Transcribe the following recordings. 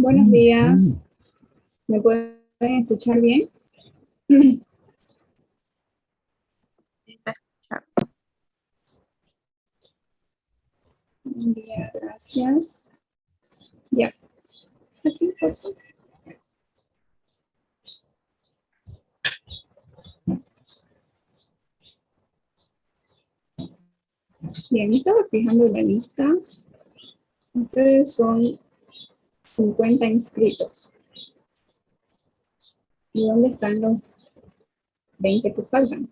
Buenos días. ¿Me pueden escuchar bien? Sí, se escucha. Buen día, gracias. Ya. Aquí, por favor. Bien, estaba fijando la lista. Ustedes son 50 inscritos. ¿Y dónde están los 20 que faltan?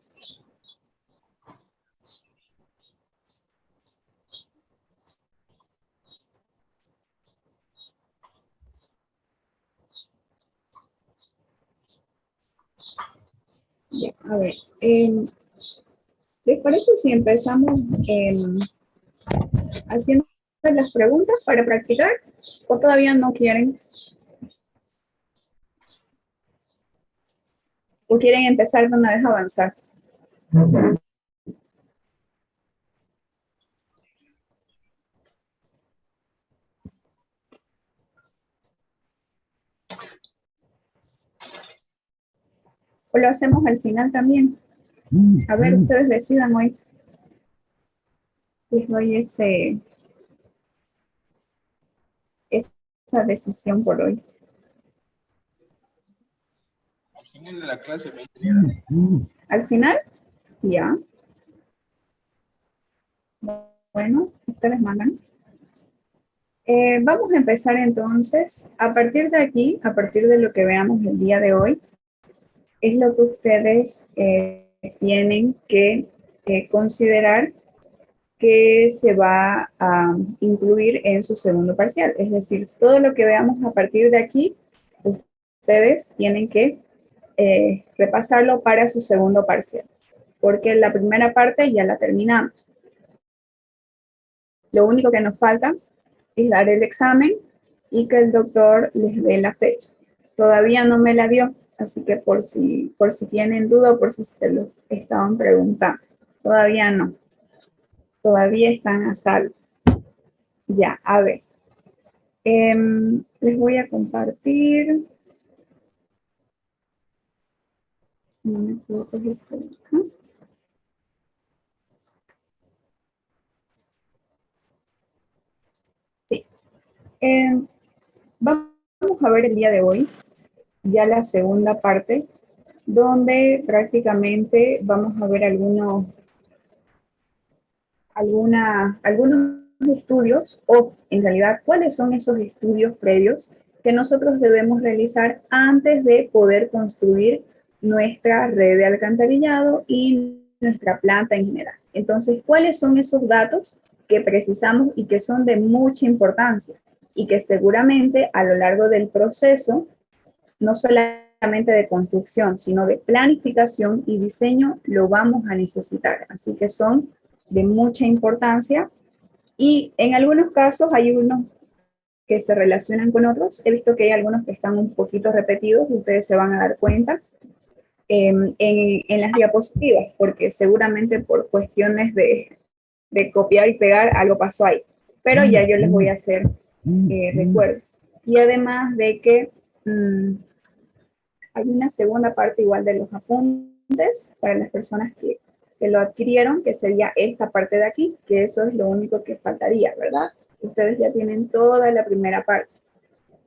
Ya, a ver. ¿Les parece si empezamos haciendo las preguntas para practicar? ¿O todavía no quieren? ¿O quieren empezar de una vez a avanzar? ¿O lo hacemos al final también? A ver, ustedes decidan hoy. Les doy esa decisión por hoy. Al final de la clase me Al final, ya. Bueno, ustedes mandan. Vamos a empezar entonces. A partir de aquí, a partir de lo que veamos el día de hoy, es lo que ustedes tienen que considerar que se va a incluir en su segundo parcial. Es decir, todo lo que veamos a partir de aquí, ustedes tienen que repasarlo para su segundo parcial, porque la primera parte ya la terminamos. Lo único que nos falta es dar el examen y que el doctor les dé la fecha. Todavía no me la dio, así que por si tienen duda o por si se lo estaban preguntando. Todavía no. Todavía están a salvo. Ya, a ver. Les voy a compartir. No me equivoco, esto de acá. Sí. Vamos a ver el día de hoy ya la segunda parte, donde prácticamente vamos a ver algunos estudios, o en realidad cuáles son esos estudios previos que nosotros debemos realizar antes de poder construir nuestra red de alcantarillado y nuestra planta en general. Entonces, ¿cuáles son esos datos que precisamos y que son de mucha importancia y que seguramente a lo largo del proceso, no solamente de construcción, sino de planificación y diseño, lo vamos a necesitar? Así que son de mucha importancia y en algunos casos hay unos que se relacionan con otros. He visto que hay algunos que están un poquito repetidos, ustedes se van a dar cuenta en las diapositivas, porque seguramente por cuestiones de copiar y pegar algo pasó ahí. Pero ya yo les voy a hacer recuerdo. Y además de que hay una segunda parte igual de los apuntes para las personas que lo adquirieron, que sería esta parte de aquí, que eso es lo único que faltaría, ¿verdad? Ustedes ya tienen toda la primera parte.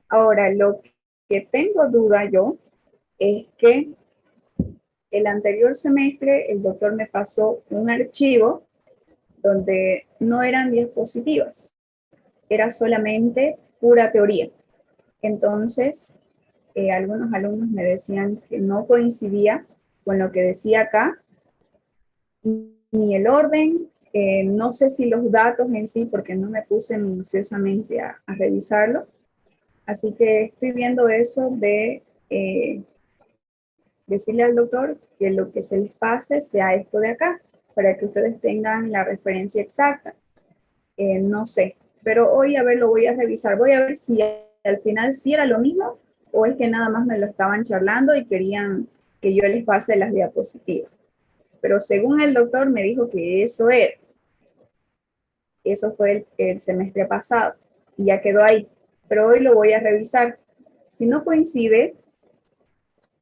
Ahora, lo que tengo duda yo es que el anterior semestre el doctor me pasó un archivo donde no eran diapositivas, era solamente pura teoría. Entonces, algunos alumnos me decían que no coincidía con lo que decía acá, ni el orden, no sé si los datos en sí, porque no me puse minuciosamente a revisarlo. Así que estoy viendo eso de decirle al doctor que lo que se les pase sea esto de acá, para que ustedes tengan la referencia exacta. No sé, pero hoy a ver, lo voy a revisar. Voy a ver si al final sí era lo mismo o es que nada más me lo estaban charlando y querían que yo les pase las diapositivas. Pero según el doctor me dijo que eso era. Eso fue el semestre pasado y ya quedó ahí. pero hoy lo voy a revisar. Si no coincide,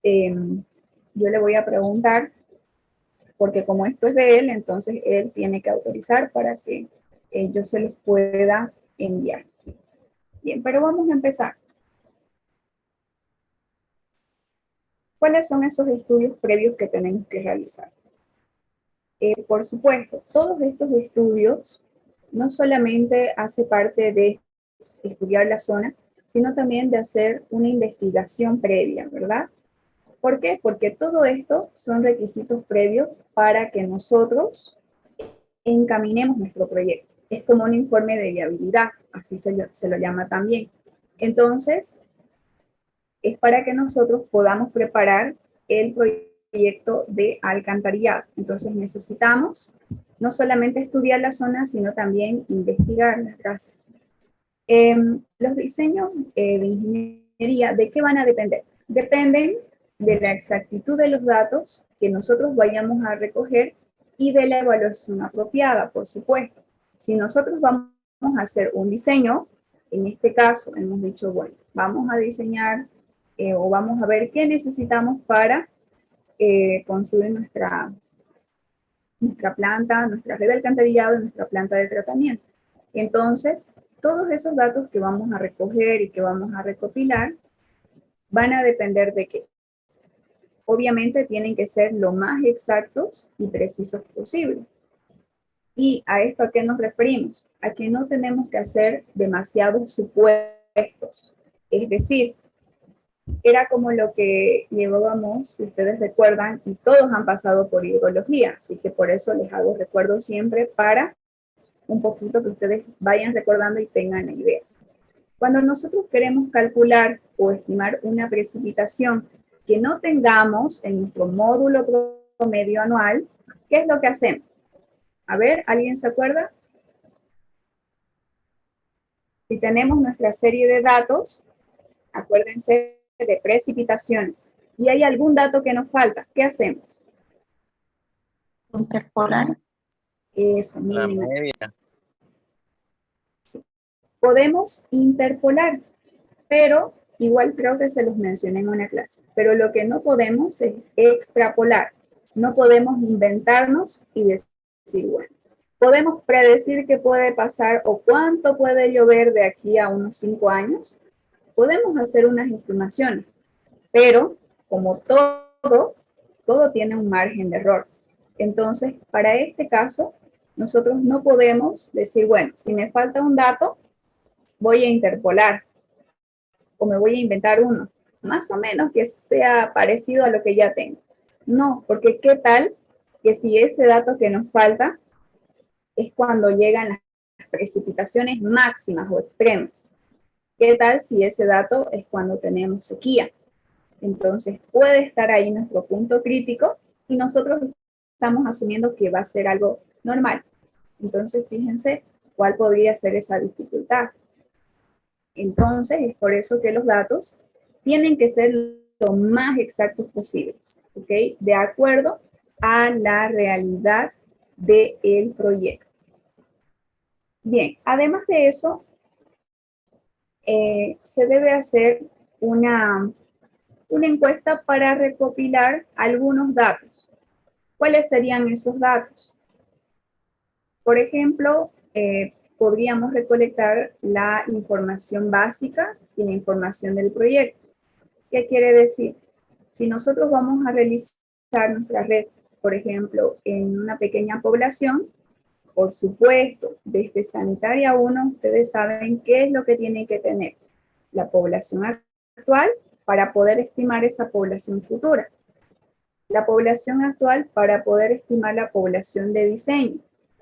yo le voy a preguntar, porque como esto es de él, entonces él tiene que autorizar para que yo se los pueda enviar. Bien, pero vamos a empezar. ¿Cuáles son esos estudios previos que tenemos que realizar? Por supuesto, todos estos estudios no solamente hace parte de estudiar la zona, sino también de hacer una investigación previa, ¿verdad? ¿Por qué? Porque todo esto son requisitos previos para que nosotros encaminemos nuestro proyecto. Es como un informe de viabilidad, así se lo llama también. Entonces, es para que nosotros podamos preparar el proyecto de alcantarillado. Entonces necesitamos no solamente estudiar la zona, sino también investigar las casas. Los diseños de ingeniería, ¿de qué van a depender? Dependen de la exactitud de los datos que nosotros vayamos a recoger y de la evaluación apropiada, por supuesto. Si nosotros vamos a hacer un diseño, en este caso hemos dicho, bueno, vamos a diseñar o vamos a ver qué necesitamos para construir nuestra planta, nuestra red de alcantarillado y nuestra planta de tratamiento. Entonces, todos esos datos que vamos a recoger y que vamos a recopilar van a depender de qué. Obviamente tienen que ser lo más exactos y precisos posible. ¿Y a esto a qué nos referimos? A que no tenemos que hacer demasiados supuestos. Es decir, era como lo que llevábamos, si ustedes recuerdan, y todos han pasado por hidrología, así que por eso les hago recuerdo siempre para un poquito que ustedes vayan recordando y tengan la idea. Cuando nosotros queremos calcular o estimar una precipitación que no tengamos en nuestro módulo promedio anual, ¿qué es lo que hacemos? A ver, ¿alguien se acuerda? Si tenemos nuestra serie de datos, acuérdense de precipitaciones, y hay algún dato que nos falta, ¿qué hacemos? Interpolar. Eso, La miren. media. Podemos interpolar, pero igual creo que se los mencioné en una clase, pero lo que no podemos es extrapolar. No podemos inventarnos y decir, bueno, podemos predecir qué puede pasar o cuánto puede llover de aquí a unos 5 años. Podemos hacer unas estimaciones, pero como todo tiene un margen de error. Entonces, para este caso, nosotros no podemos decir, bueno, si me falta un dato, voy a interpolar o me voy a inventar uno, más o menos que sea parecido a lo que ya tengo. No, porque qué tal que si ese dato que nos falta es cuando llegan las precipitaciones máximas o extremas. ¿Qué tal si ese dato es cuando tenemos sequía? Entonces puede estar ahí nuestro punto crítico y nosotros estamos asumiendo que va a ser algo normal. Entonces fíjense cuál podría ser esa dificultad. Entonces es por eso que los datos tienen que ser lo más exactos posibles, ¿ok? De acuerdo a la realidad del proyecto. Bien, además de eso, se debe hacer una encuesta para recopilar algunos datos. ¿Cuáles serían esos datos? Por ejemplo, podríamos recolectar la información básica y la información del proyecto. ¿Qué quiere decir? Si nosotros vamos a realizar nuestra red, por ejemplo, en una pequeña población, por supuesto, desde Sanitaria 1, ustedes saben qué es lo que tienen que tener la población actual para poder estimar esa población futura. La población actual para poder estimar la población de diseño.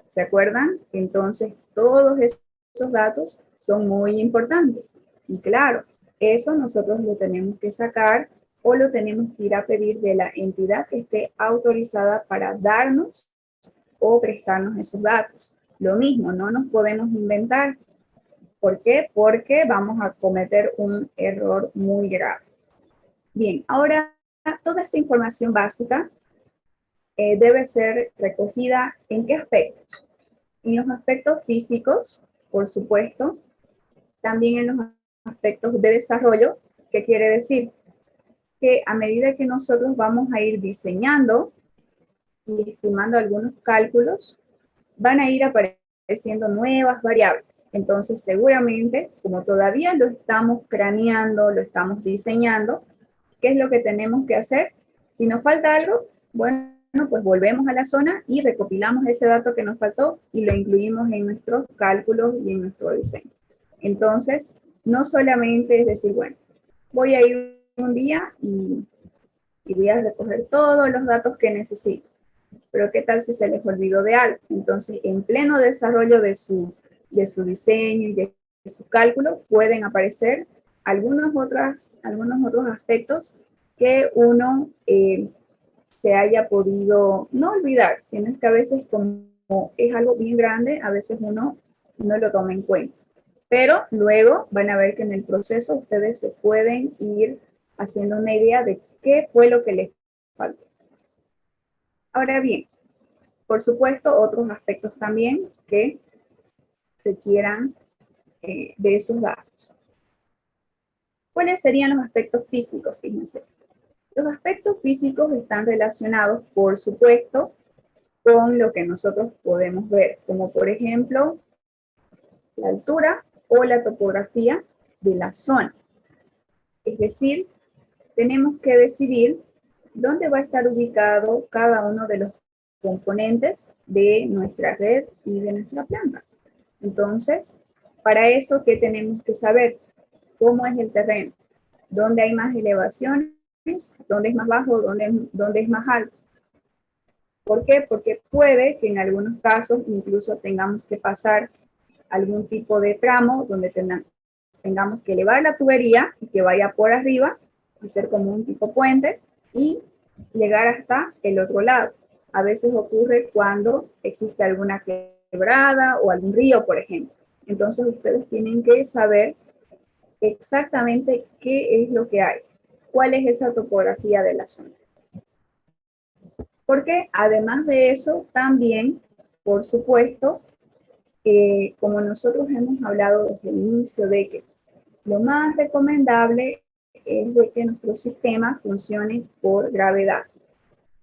¿Se acuerdan? Entonces, todos esos datos son muy importantes. Y claro, eso nosotros lo tenemos que sacar o lo tenemos que ir a pedir de la entidad que esté autorizada para darnos o prestarnos esos datos. Lo mismo, no nos podemos inventar. ¿Por qué? Porque vamos a cometer un error muy grave. Bien, ahora toda esta información básica debe ser recogida ¿en qué aspectos? En los aspectos físicos, por supuesto, también en los aspectos de desarrollo. ¿Qué quiere decir? Que a medida que nosotros vamos a ir diseñando y estimando algunos cálculos, van a ir apareciendo nuevas variables. Entonces, seguramente, como todavía lo estamos craneando, lo estamos diseñando, ¿qué es lo que tenemos que hacer? Si nos falta algo, bueno, pues volvemos a la zona y recopilamos ese dato que nos faltó y lo incluimos en nuestros cálculos y en nuestro diseño. Entonces, no solamente es decir, bueno, voy a ir un día y voy a recoger todos los datos que necesito. Pero ¿qué tal si se les olvidó de algo? Entonces, en pleno desarrollo de su diseño y de su cálculo, pueden aparecer algunos otros aspectos que uno se haya podido no olvidar, sino es que a veces como es algo bien grande, a veces uno no lo toma en cuenta. Pero luego van a ver que en el proceso ustedes se pueden ir haciendo una idea de qué fue lo que les faltó. Ahora bien, por supuesto, otros aspectos también que requieran de esos datos. ¿Cuáles serían los aspectos físicos? Fíjense. Los aspectos físicos están relacionados, por supuesto, con lo que nosotros podemos ver, como por ejemplo, la altura o la topografía de la zona. Es decir, tenemos que decidir dónde va a estar ubicado cada uno de los componentes de nuestra red y de nuestra planta. Entonces, para eso, ¿qué tenemos que saber? ¿Cómo es el terreno? ¿Dónde hay más elevaciones? ¿Dónde es más bajo? ¿Dónde es más alto? ¿Por qué? Porque puede que en algunos casos incluso tengamos que pasar algún tipo de tramo donde tengamos que elevar la tubería y que vaya por arriba, hacer como un tipo puente y llegar hasta el otro lado. A veces ocurre cuando existe alguna quebrada o algún río, por ejemplo. Entonces ustedes tienen que saber exactamente qué es lo que hay, cuál es esa topografía de la zona. Porque además de eso, también, por supuesto, como nosotros hemos hablado desde el inicio de que lo más recomendable es de que nuestro sistema funcione por gravedad.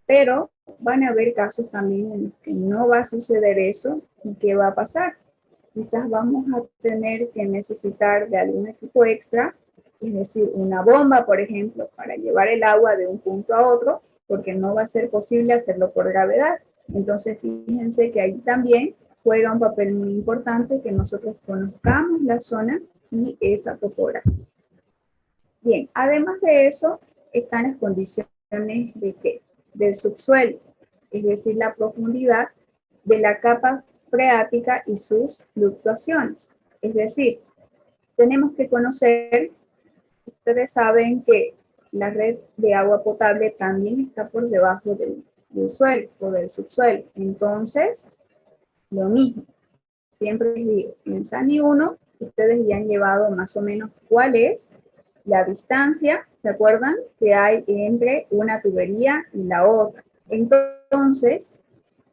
Pero van a haber casos también en los que no va a suceder eso. ¿Y qué va a pasar? Quizás vamos a tener que necesitar de algún equipo extra, es decir, una bomba, por ejemplo, para llevar el agua de un punto a otro, porque no va a ser posible hacerlo por gravedad. Entonces, fíjense que ahí también juega un papel muy importante que nosotros conozcamos la zona y esa topografía. Bien, además de eso, están las condiciones de ¿qué? Del subsuelo, es decir, la profundidad de la capa freática y sus fluctuaciones. Es decir, tenemos que conocer, ustedes saben que la red de agua potable también está por debajo del suelo o del subsuelo. Entonces, lo mismo, siempre les digo, en SANI 1, ustedes ya han llevado más o menos cuál es la distancia, ¿se acuerdan? Que hay entre una tubería y la otra. Entonces,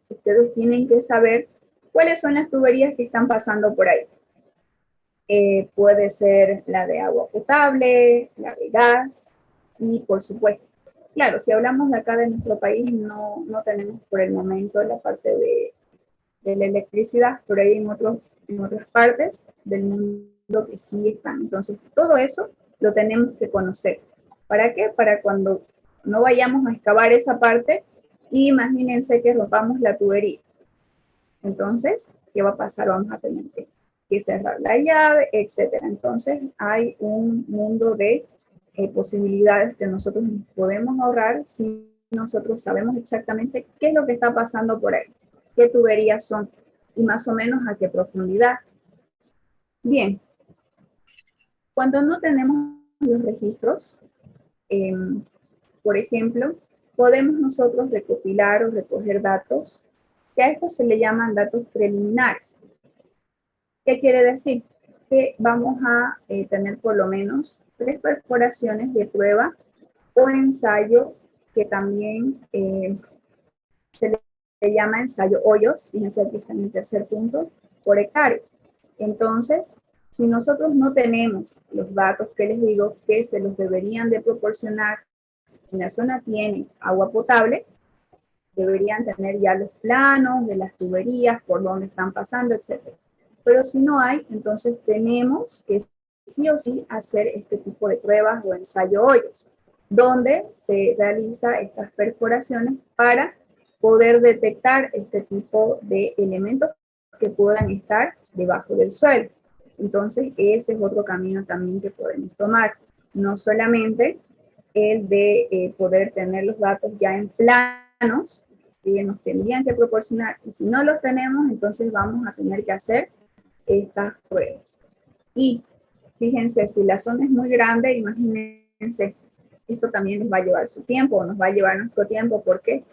ustedes tienen que saber cuáles son las tuberías que están pasando por ahí. Puede ser la de agua potable, la de gas y por supuesto, claro, si hablamos de acá de nuestro país, no tenemos por el momento la parte de la electricidad, pero hay en otras partes del mundo que sí están. Entonces, todo eso lo tenemos que conocer. ¿Para qué? Para cuando no vayamos a excavar esa parte, y imagínense que rompamos la tubería. Entonces, ¿qué va a pasar? Vamos a tener que cerrar la llave, etcétera. Entonces, hay un mundo de posibilidades que nosotros podemos ahorrar si nosotros sabemos exactamente qué es lo que está pasando por ahí, qué tuberías son y más o menos a qué profundidad. Bien, cuando no tenemos los registros, por ejemplo, podemos nosotros recopilar o recoger datos, que a estos se le llaman datos preliminares. ¿Qué quiere decir? Que vamos a tener por lo menos 3 perforaciones de prueba o ensayo, que también se le llama ensayo hoyos, fíjense aquí está en el tercer punto, por hectárea. Entonces, Si nosotros no tenemos los datos que les digo que se los deberían de proporcionar, si la zona tiene agua potable, deberían tener ya los planos de las tuberías, por dónde están pasando, etc. Pero si no hay, entonces tenemos que sí o sí hacer este tipo de pruebas o ensayo hoyos, donde se realiza estas perforaciones para poder detectar este tipo de elementos que puedan estar debajo del suelo. Entonces, ese es otro camino también que podemos tomar. No solamente el de poder tener los datos ya en planos, que nos tendrían que proporcionar, y si no los tenemos, entonces vamos a tener que hacer estas pruebas. Y fíjense, si la zona es muy grande, imagínense, esto también nos va a llevar su tiempo, o nos va a llevar nuestro tiempo. ¿Por qué?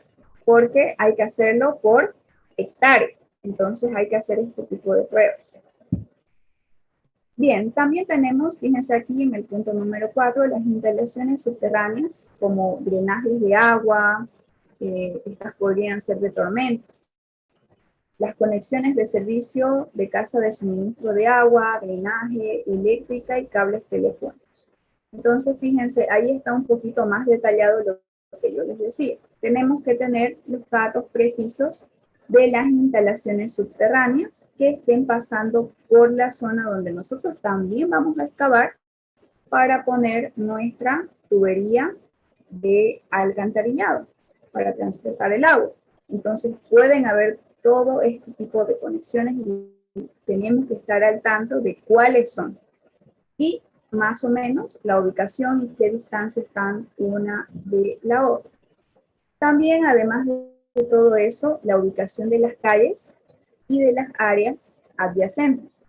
Porque hay que hacerlo por hectárea. Entonces hay que hacer este tipo de pruebas. Bien, también tenemos, fíjense aquí en el punto número 4, las instalaciones subterráneas, como drenajes de agua, estas podrían ser de tormentas. Las conexiones de servicio de casa de suministro de agua, drenaje, eléctrica y cables telefónicos. Entonces, fíjense, ahí está un poquito más detallado lo que yo les decía. Tenemos que tener los datos precisos de las instalaciones subterráneas que estén pasando por la zona donde nosotros también vamos a excavar para poner nuestra tubería de alcantarillado para transportar el agua. Entonces pueden haber todo este tipo de conexiones y tenemos que estar al tanto de cuáles son. Y más o menos la ubicación y qué distancia están una de la otra. También, además de todo eso, la ubicación de las calles y de las áreas adyacentes.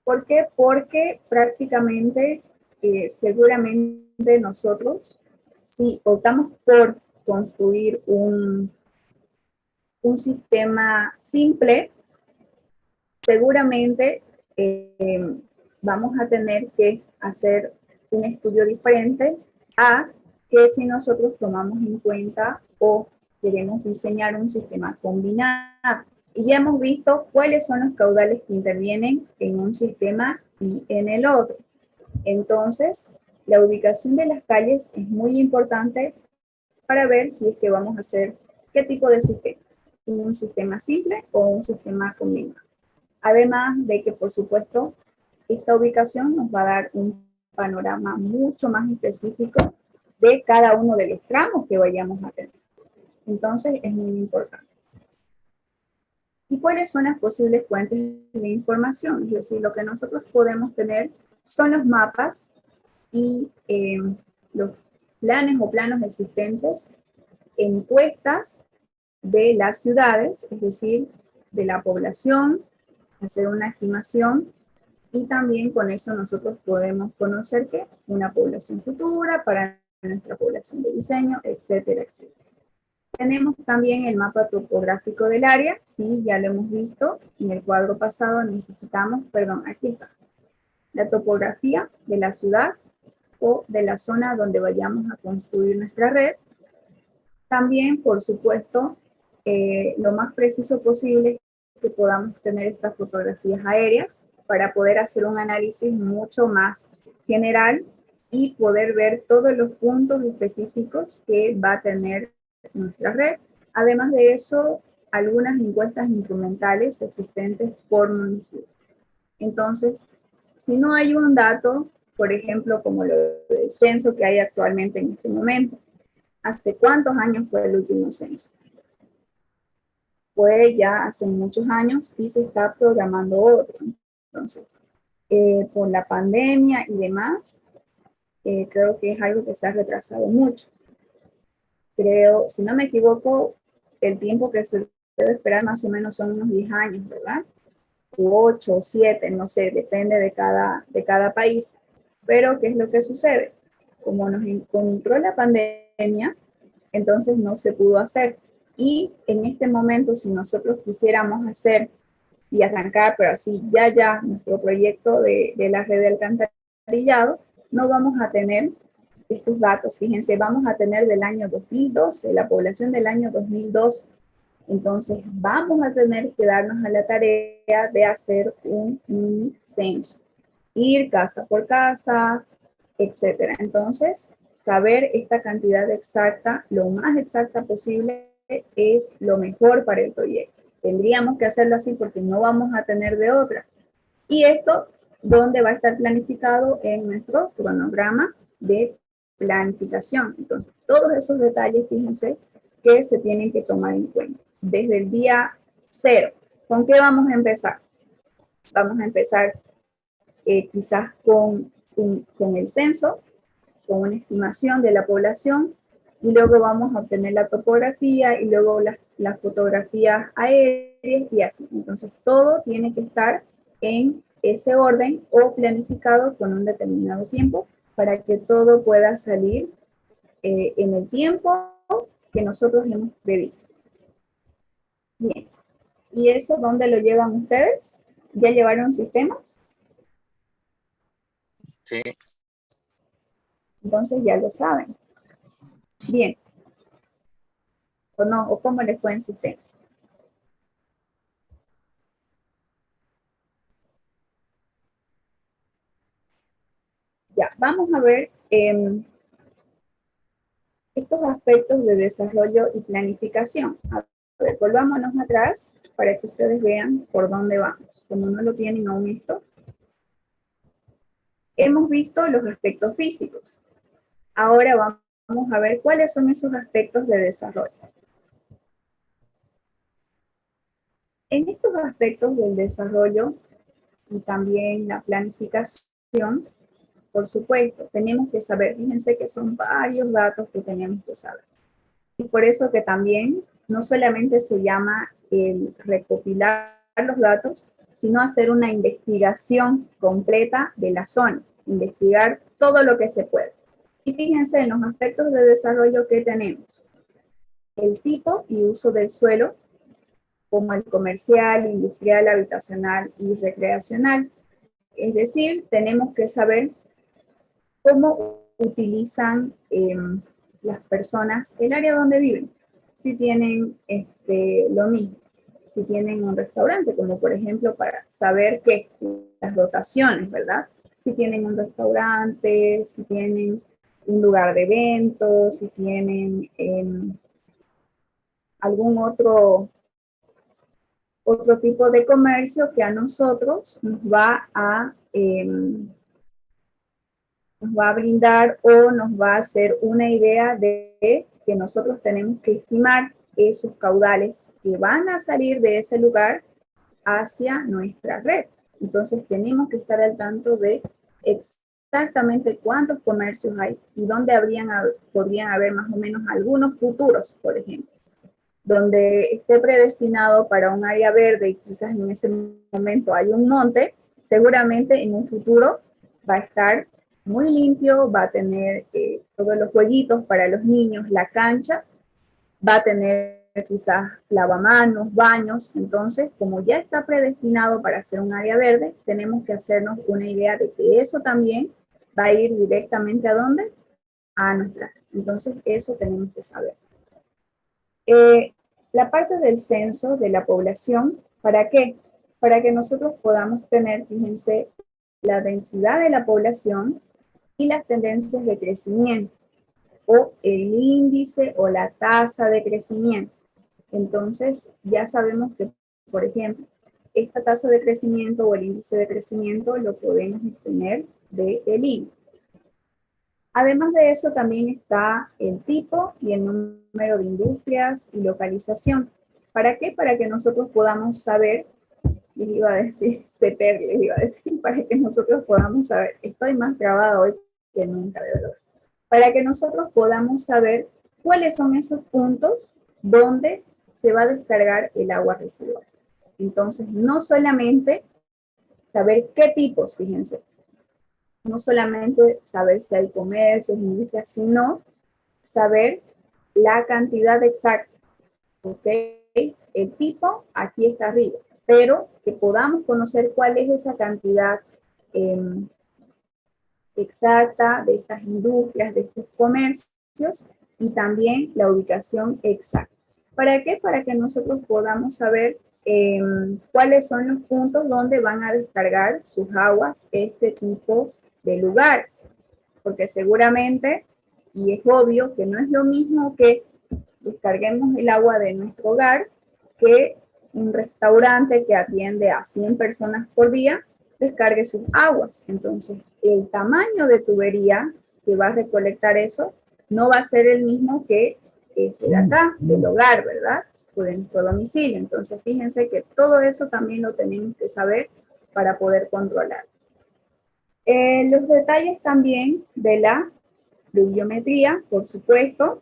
¿Por qué? Porque prácticamente, seguramente nosotros, si optamos por construir un sistema simple, seguramente vamos a tener que hacer un estudio diferente a que si nosotros tomamos en cuenta o queremos diseñar un sistema combinado. Y ya hemos visto cuáles son los caudales que intervienen en un sistema y en el otro. Entonces, la ubicación de las calles es muy importante para ver si es que vamos a hacer qué tipo de sistema. Un sistema simple o un sistema combinado. Además de que, por supuesto, esta ubicación nos va a dar un panorama mucho más específico de cada uno de los tramos que vayamos a tener. Entonces, es muy importante. ¿Y cuáles son las posibles fuentes de información? Es decir, lo que nosotros podemos tener son los mapas y los planes o planos existentes, encuestas de las ciudades, es decir, de la población, hacer una estimación y también con eso nosotros podemos conocer que una población futura para nuestra población de diseño, etcétera, etcétera. Tenemos también el mapa topográfico del área, sí, ya lo hemos visto, en el cuadro pasado necesitamos, perdón, aquí está, la topografía de la ciudad o de la zona donde vayamos a construir nuestra red. También, por supuesto, lo más preciso posible que podamos tener estas fotografías aéreas para poder hacer un análisis mucho más general y poder ver todos los puntos específicos que va a tener nuestra red. Además de eso, algunas encuestas instrumentales existentes por municipio. Entonces, si no hay un dato, por ejemplo, como lo del censo que hay actualmente en este momento, ¿hace cuántos años fue el último censo? Fue ya hace muchos años y se está programando otro. Entonces, por la pandemia y demás, creo que es algo que se ha retrasado mucho. Creo, si no me equivoco, el tiempo que se debe esperar más o menos son unos 10 años, ¿verdad? U 8 o 7, no sé, depende de cada país. Pero, ¿qué es lo que sucede? Como nos encontró la pandemia, entonces no se pudo hacer. Y en este momento, si nosotros quisiéramos hacer y arrancar, pero así ya nuestro proyecto de la red de alcantarillado, no vamos a tener estos datos. Fíjense, vamos a tener del año 2012, la población del año 2012. Entonces vamos a tener que darnos a la tarea de hacer un mini censo. Ir casa por casa, etcétera. Entonces, saber esta cantidad exacta, lo más exacta posible, es lo mejor para el proyecto. Tendríamos que hacerlo así porque no vamos a tener de otra. Y esto, ¿dónde va a estar planificado? En nuestro cronograma de planificación. Entonces, todos esos detalles, fíjense, que se tienen que tomar en cuenta. Desde el día 0, ¿con qué vamos a empezar? Vamos a empezar quizás con el censo, con una estimación de la población, y luego vamos a obtener la topografía y luego las fotografías aéreas y así. Entonces, todo tiene que estar en ese orden o planificado con un determinado tiempo para que todo pueda salir en el tiempo que nosotros hemos previsto. Bien. ¿Y eso dónde lo llevan ustedes? ¿Ya llevaron sistemas? Sí. Entonces ya lo saben. Bien. ¿O no? ¿O cómo les fue en sistemas? Ya, vamos a ver estos aspectos de desarrollo y planificación. A ver, volvámonos atrás para que ustedes vean por dónde vamos. Como no lo tienen aún esto, hemos visto los aspectos físicos. Ahora vamos a ver cuáles son esos aspectos de desarrollo. En estos aspectos del desarrollo y también la planificación, por supuesto, tenemos que saber, fíjense que son varios datos que tenemos que saber. Y por eso que también no solamente se llama el recopilar los datos, sino hacer una investigación completa de la zona, investigar todo lo que se puede. Y fíjense en los aspectos de desarrollo que tenemos. El tipo y uso del suelo, como el comercial, industrial, habitacional y recreacional. Es decir, tenemos que saber cómo utilizan las personas el área donde viven. Si tienen lo mismo, si tienen un restaurante, como por ejemplo para saber que las dotaciones, ¿verdad? Si tienen un restaurante, si tienen un lugar de eventos, si tienen algún otro tipo de comercio que a nosotros nos va a brindar o nos va a hacer una idea de que nosotros tenemos que estimar esos caudales que van a salir de ese lugar hacia nuestra red. Entonces tenemos que estar al tanto de exactamente cuántos comercios hay y dónde podrían haber más o menos algunos futuros, por ejemplo, donde esté predestinado para un área verde y quizás en ese momento hay un monte, seguramente en un futuro va a estar muy limpio, va a tener todos los jueguitos para los niños, la cancha, va a tener quizás lavamanos, baños. Entonces, como ya está predestinado para ser un área verde, tenemos que hacernos una idea de que eso también va a ir directamente ¿a dónde? A nuestra. Entonces, eso tenemos que saber. La parte del censo de la población, ¿para qué? Para que nosotros podamos tener, fíjense, la densidad de la población y las tendencias de crecimiento, o el índice o la tasa de crecimiento. Entonces, ya sabemos que, por ejemplo, esta tasa de crecimiento o el índice de crecimiento lo podemos obtener del INE. Además de eso, también está el tipo y el número de industrias y localización. ¿Para qué? Para que nosotros podamos saber, les iba a decir, les iba a decir, para que nosotros podamos saber, estoy más grabada hoy que nunca, de verdad, para que nosotros podamos saber cuáles son esos puntos donde se va a descargar el agua residual. Entonces, no solamente saber qué tipos, fíjense, no solamente saber si hay comercios, industrias, sino saber la cantidad exacta. ¿Ok? El tipo aquí está arriba, pero que podamos conocer cuál es esa cantidad exacta de estas industrias, de estos comercios, y también la ubicación exacta. ¿Para qué? Para que nosotros podamos saber cuáles son los puntos donde van a descargar sus aguas este tipo de lugares. Porque seguramente, y es obvio, que no es lo mismo que descarguemos el agua de nuestro hogar que un restaurante que atiende a 100 personas por día descargue sus aguas. Entonces, el tamaño de tubería que va a recolectar eso no va a ser el mismo que este de acá, del hogar, ¿verdad? De nuestro domicilio. Entonces, fíjense que todo eso también lo tenemos que saber para poder controlar. Los detalles también de la pluviometría, por supuesto.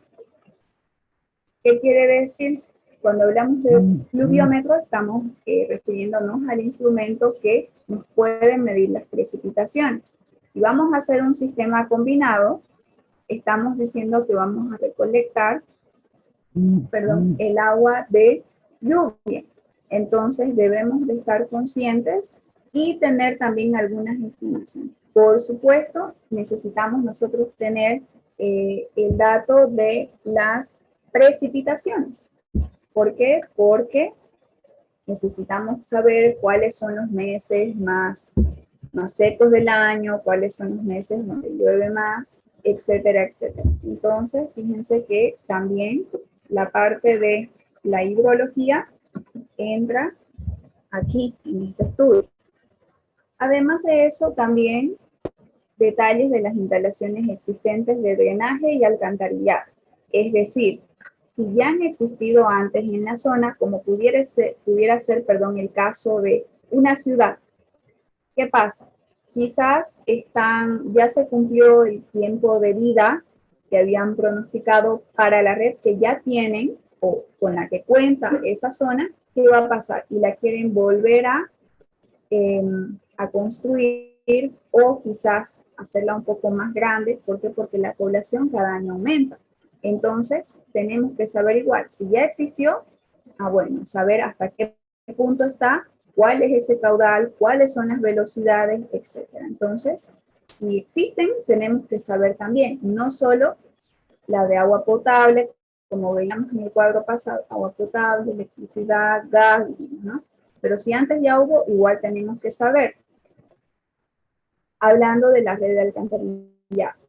¿Qué quiere decir? Cuando hablamos de pluviómetro, estamos refiriéndonos al instrumento que nos puede medir las precipitaciones. Si vamos a hacer un sistema combinado, estamos diciendo que vamos a recolectar, el agua de lluvia. Entonces debemos de estar conscientes y tener también algunas estimaciones. Por supuesto, necesitamos nosotros tener el dato de las precipitaciones. ¿Por qué? Porque necesitamos saber cuáles son los meses más secos del año, cuáles son los meses donde llueve más, etcétera, etcétera. Entonces, fíjense que también la parte de la hidrología entra aquí en este estudio. Además de eso, también detalles de las instalaciones existentes de drenaje y alcantarillado. Es decir, si ya han existido antes en la zona, como pudiera ser, el caso de una ciudad. ¿Qué pasa? Quizás ya se cumplió el tiempo de vida que habían pronosticado para la red que ya tienen o con la que cuenta esa zona. ¿Qué va a pasar? Y la quieren volver a construir o quizás hacerla un poco más grande. ¿Por qué? Porque la población cada año aumenta. Entonces, tenemos que saber igual, si ya existió, bueno, saber hasta qué punto está, cuál es ese caudal, cuáles son las velocidades, etc. Entonces, si existen, tenemos que saber también, no solo la de agua potable, como veíamos en el cuadro pasado, agua potable, electricidad, gas, ¿no? Pero si antes ya hubo, igual tenemos que saber. Hablando de la red de alcantarillado.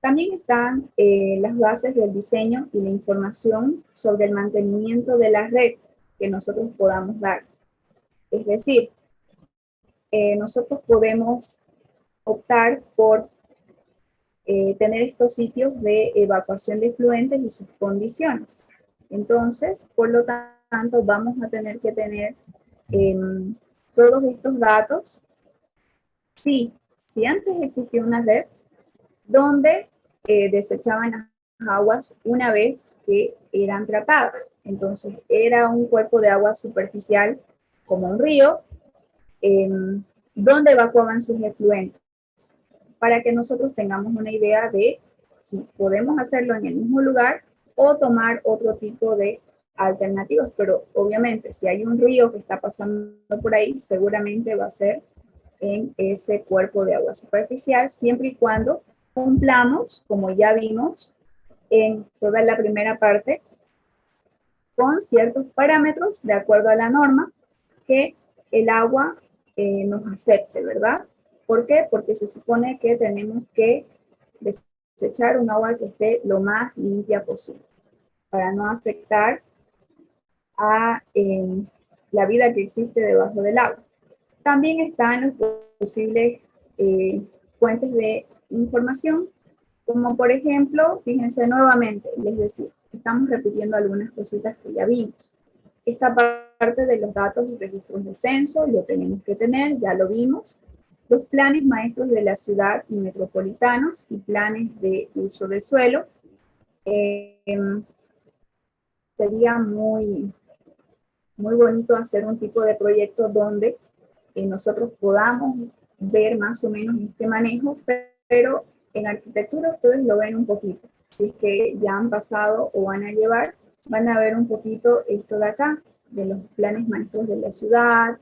También están las bases del diseño y la información sobre el mantenimiento de la red que nosotros podamos dar. Es decir, nosotros podemos optar por tener estos sitios de evacuación de efluentes y sus condiciones. Entonces, por lo tanto, vamos a tener que tener todos estos datos. Si antes existía una red donde desechaban las aguas una vez que eran tratadas. Entonces, era un cuerpo de agua superficial como un río, donde evacuaban sus efluentes, para que nosotros tengamos una idea de si podemos hacerlo en el mismo lugar o tomar otro tipo de alternativas. Pero obviamente, si hay un río que está pasando por ahí, seguramente va a ser en ese cuerpo de agua superficial, siempre y cuando cumplamos, como ya vimos en toda la primera parte, con ciertos parámetros de acuerdo a la norma que el agua nos acepte, ¿verdad? ¿Por qué? Porque se supone que tenemos que desechar un agua que esté lo más limpia posible para no afectar a la vida que existe debajo del agua. También están los posibles fuentes de información, como por ejemplo, fíjense nuevamente, les decía, estamos repitiendo algunas cositas que ya vimos. Esta parte de los datos y registros de censo lo tenemos que tener, ya lo vimos. Los planes maestros de la ciudad y metropolitanos y planes de uso de suelo. Sería muy bonito hacer un tipo de proyecto donde nosotros podamos ver más o menos este manejo, pero en arquitectura ustedes lo ven un poquito. Si es que ya han pasado o van a llevar, van a ver un poquito esto de acá, de los planes maestros de la ciudad,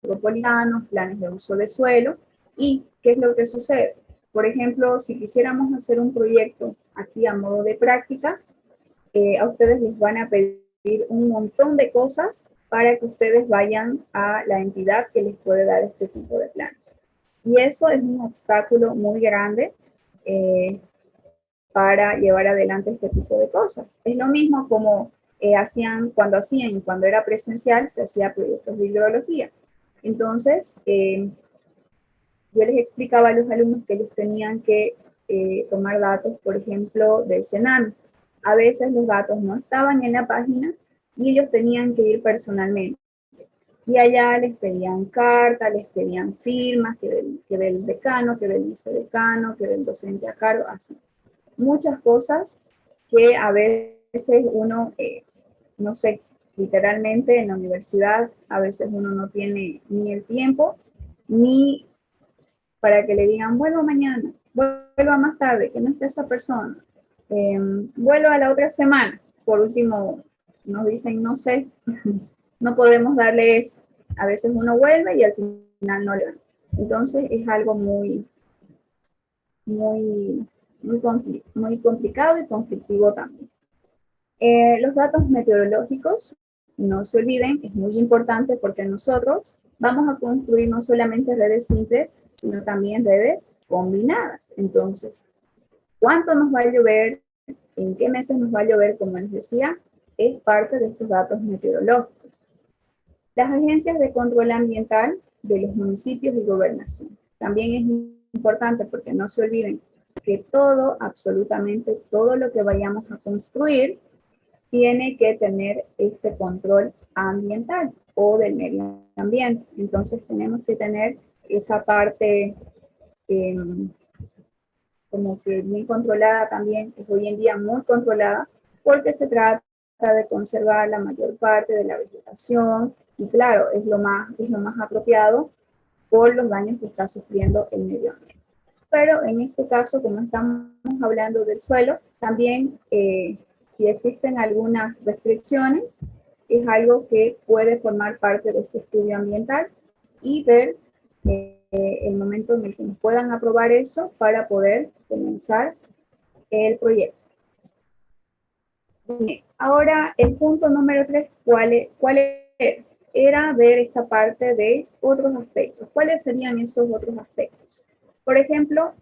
metropolitanos, planes de uso de suelo. ¿Y qué es lo que sucede? Por ejemplo, si quisiéramos hacer un proyecto aquí a modo de práctica, a ustedes les van a pedir un montón de cosas para que ustedes vayan a la entidad que les puede dar este tipo de planos. Y eso es un obstáculo muy grande para llevar adelante este tipo de cosas. Es lo mismo como cuando era presencial, se hacía proyectos de hidrología. Entonces, yo les explicaba a los alumnos que ellos tenían que tomar datos, por ejemplo, del Sename. A veces los datos no estaban en la página y ellos tenían que ir personalmente. Y allá les pedían cartas, les pedían firmas, que del decano, que del vicedecano, que del docente a cargo, así. Muchas cosas que a veces uno, no sé, literalmente en la universidad, a veces uno no tiene ni el tiempo, ni para que le digan, vuelvo mañana, vuelvo más tarde, que no esté esa persona, vuelvo a la otra semana. Por último, nos dicen, no sé, no podemos darle eso. A veces uno vuelve y al final no le dan. Entonces es algo muy complicado y conflictivo también. Los datos meteorológicos, no se olviden, es muy importante porque nosotros vamos a construir no solamente redes simples, sino también redes combinadas. Entonces, ¿cuánto nos va a llover? ¿En qué meses nos va a llover? Como les decía, es parte de estos datos meteorológicos. Las agencias de control ambiental de los municipios y gobernación. También es importante porque no se olviden que todo, absolutamente todo lo que vayamos a construir tiene que tener este control ambiental o del medio ambiente. Entonces tenemos que tener esa parte como que bien controlada también, es hoy en día muy controlada, porque se trata de conservar la mayor parte de la vegetación y claro, es lo más apropiado por los daños que está sufriendo el medio ambiente. Pero en este caso, como estamos hablando del suelo, también si existen algunas restricciones, es algo que puede formar parte de este estudio ambiental y ver el momento en el que nos puedan aprobar eso para poder comenzar el proyecto. Bien, ahora el punto número 3, ¿cuál era? Era ver esta parte de otros aspectos. ¿Cuáles serían esos otros aspectos? Por ejemplo,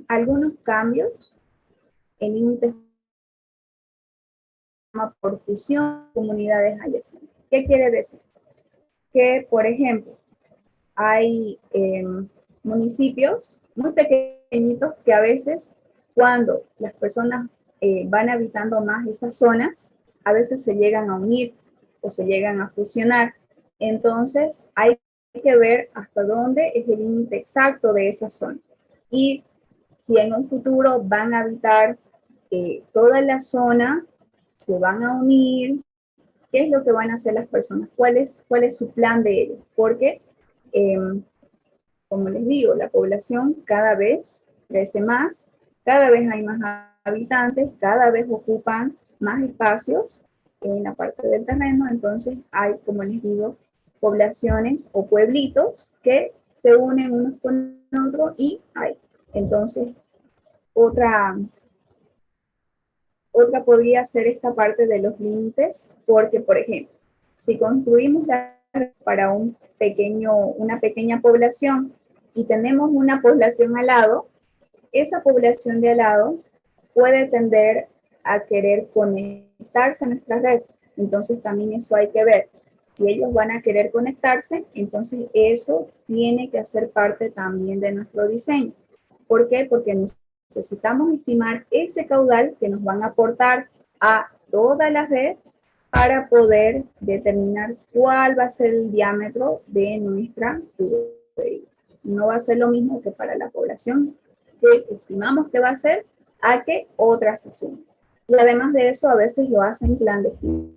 algunos cambios en límites por fusión de comunidades adyacentes. ¿Qué quiere decir? Que, por ejemplo, hay municipios muy pequeñitos que a veces cuando las personas van habitando más esas zonas, a veces se llegan a unir o se llegan a fusionar. Entonces hay que ver hasta dónde es el límite exacto de esa zona. Y si en un futuro van a habitar toda la zona, se van a unir, ¿qué es lo que van a hacer las personas? ¿Cuál es su plan de ellos? Porque como les digo, la población cada vez crece más, cada vez hay más habitantes, cada vez ocupan más espacios en la parte del terreno, entonces hay, como les digo, poblaciones o pueblitos que se unen unos con otros y hay. Entonces, otra podría ser esta parte de los límites, porque, por ejemplo, si construimos para una pequeña población y tenemos una población al lado, esa población de al lado puede tender a querer conectarse a nuestra red. Entonces también eso hay que ver. Si ellos van a querer conectarse, entonces eso tiene que hacer parte también de nuestro diseño. ¿Por qué? Porque necesitamos estimar ese caudal que nos van a aportar a toda la red para poder determinar cuál va a ser el diámetro de nuestra tubería. No va a ser lo mismo que para la población que estimamos que va a ser a que otras se sumen. Y además de eso, a veces lo hacen clandestino,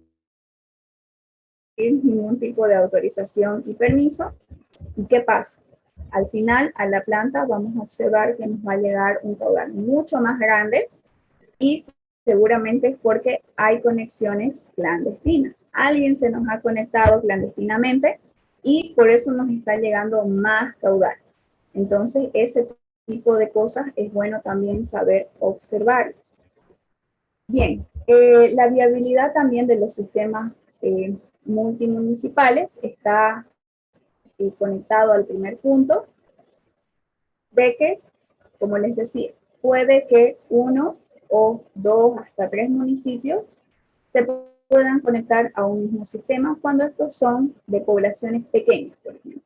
sin ningún tipo de autorización y permiso. ¿Y qué pasa? Al final, a la planta vamos a observar que nos va a llegar un caudal mucho más grande y seguramente es porque hay conexiones clandestinas. Alguien se nos ha conectado clandestinamente y por eso nos está llegando más caudal. Entonces, ese tipo de cosas es bueno también saber observarlas. Bien, La viabilidad también de los sistemas multimunicipales está conectado al primer punto, de que, como les decía, puede que uno o dos hasta tres municipios se puedan conectar a un mismo sistema cuando estos son de poblaciones pequeñas, por ejemplo.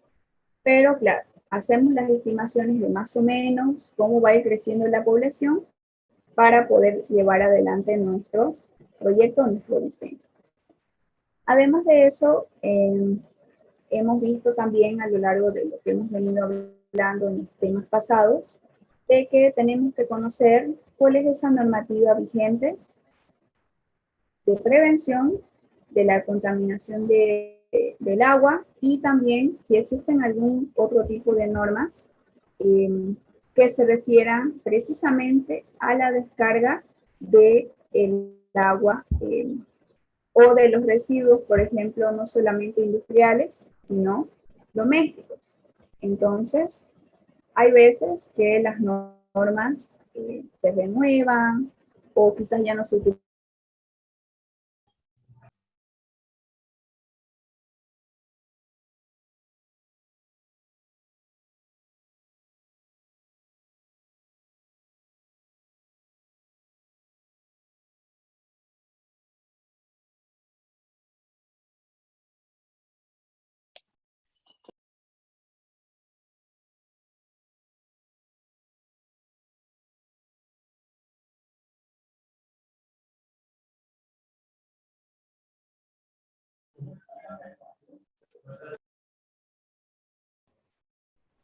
Pero claro, hacemos las estimaciones de más o menos cómo va a ir creciendo la población para poder llevar adelante nuestro proyecto, nuestro diseño. Además de eso, hemos visto también a lo largo de lo que hemos venido hablando en los temas pasados, de que tenemos que conocer cuál es esa normativa vigente de prevención de la contaminación del agua y también si existen algún otro tipo de normas que se refieran precisamente a la descarga del agua o de los residuos, por ejemplo, no solamente industriales, sino domésticos. Entonces, hay veces que las normas se renuevan o quizás ya no se utilizan.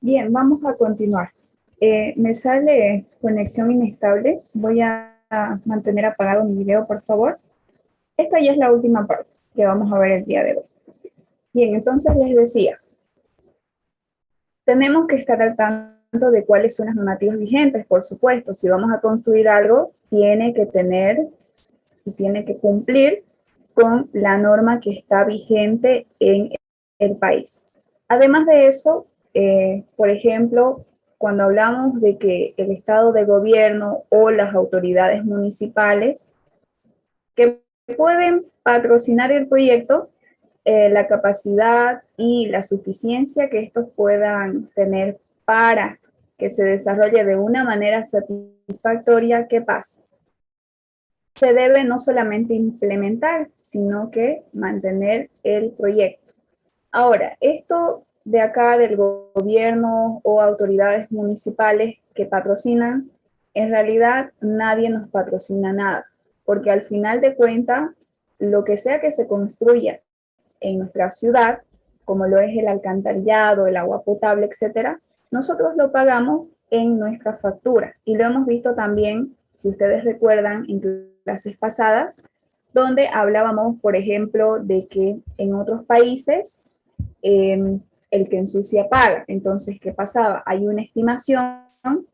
Bien, vamos a continuar. Me sale conexión inestable. Voy a mantener apagado mi video, por favor. Esta ya es la última parte que vamos a ver el día de hoy. Bien, entonces les decía, tenemos que estar al tanto de cuáles son las normativas vigentes, por supuesto. Si vamos a construir algo, tiene que tener y tiene que cumplir con la norma que está vigente en el país. Además de eso, por ejemplo, cuando hablamos de que el estado de gobierno o las autoridades municipales que pueden patrocinar el proyecto, la capacidad y la suficiencia que estos puedan tener para que se desarrolle de una manera satisfactoria, ¿qué pasa? Se debe no solamente implementar, sino que mantener el proyecto. Ahora, esto de acá del gobierno o autoridades municipales que patrocinan, en realidad nadie nos patrocina nada, porque al final de cuentas, lo que sea que se construya en nuestra ciudad, como lo es el alcantarillado, el agua potable, etcétera, nosotros lo pagamos en nuestra factura. Y lo hemos visto también, si ustedes recuerdan, en clases pasadas, donde hablábamos, por ejemplo, de que en otros países el que ensucia paga. Entonces, ¿qué pasaba? Hay una estimación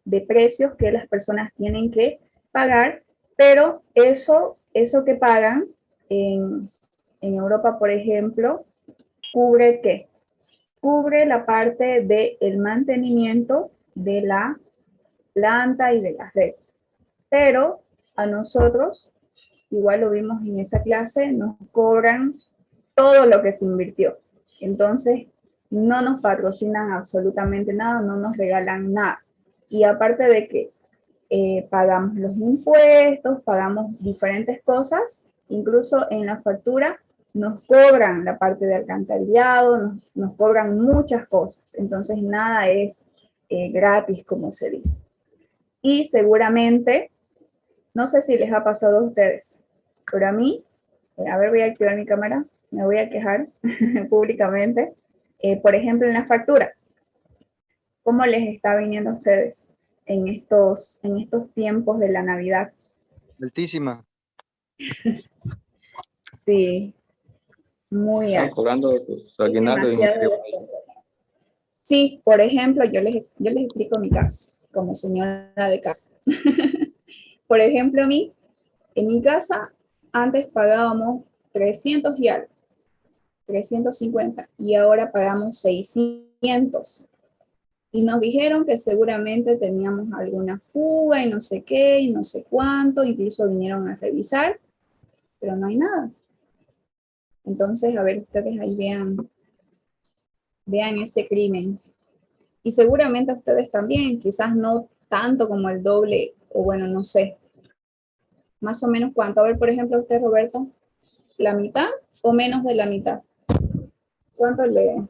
de precios que las personas tienen que pagar, pero eso que pagan en Europa, por ejemplo, ¿cubre qué? Cubre la parte del mantenimiento de la planta y de la red. Pero a nosotros, igual lo vimos en esa clase, nos cobran todo lo que se invirtió. Entonces, no nos patrocinan absolutamente nada, no nos regalan nada. Y aparte de que pagamos los impuestos, pagamos diferentes cosas, incluso en la factura nos cobran la parte de alcantarillado, nos cobran muchas cosas. Entonces, nada es gratis, como se dice. Y seguramente, no sé si les ha pasado a ustedes, pero a mí, a ver, voy a activar mi cámara, me voy a quejar públicamente. Por ejemplo, en la factura, ¿cómo les está viniendo a ustedes en estos tiempos de la Navidad? Altísima. Sí, muy Están alto. cobrando su aguinaldo. Demasiado. Sí, por ejemplo, yo les explico mi caso como señora de casa. Por ejemplo, en mi casa antes pagábamos 300 y algo, 350, y ahora pagamos 600. Y nos dijeron que seguramente teníamos alguna fuga y no sé qué, y no sé cuánto, incluso vinieron a revisar, pero no hay nada. Entonces, a ver, ustedes ahí vean este crimen. Y seguramente ustedes también, quizás no tanto como el doble, o bueno, no sé, más o menos cuánto. A ver, por ejemplo, usted, Roberto, ¿la mitad o menos de la mitad? ¿Cuánto le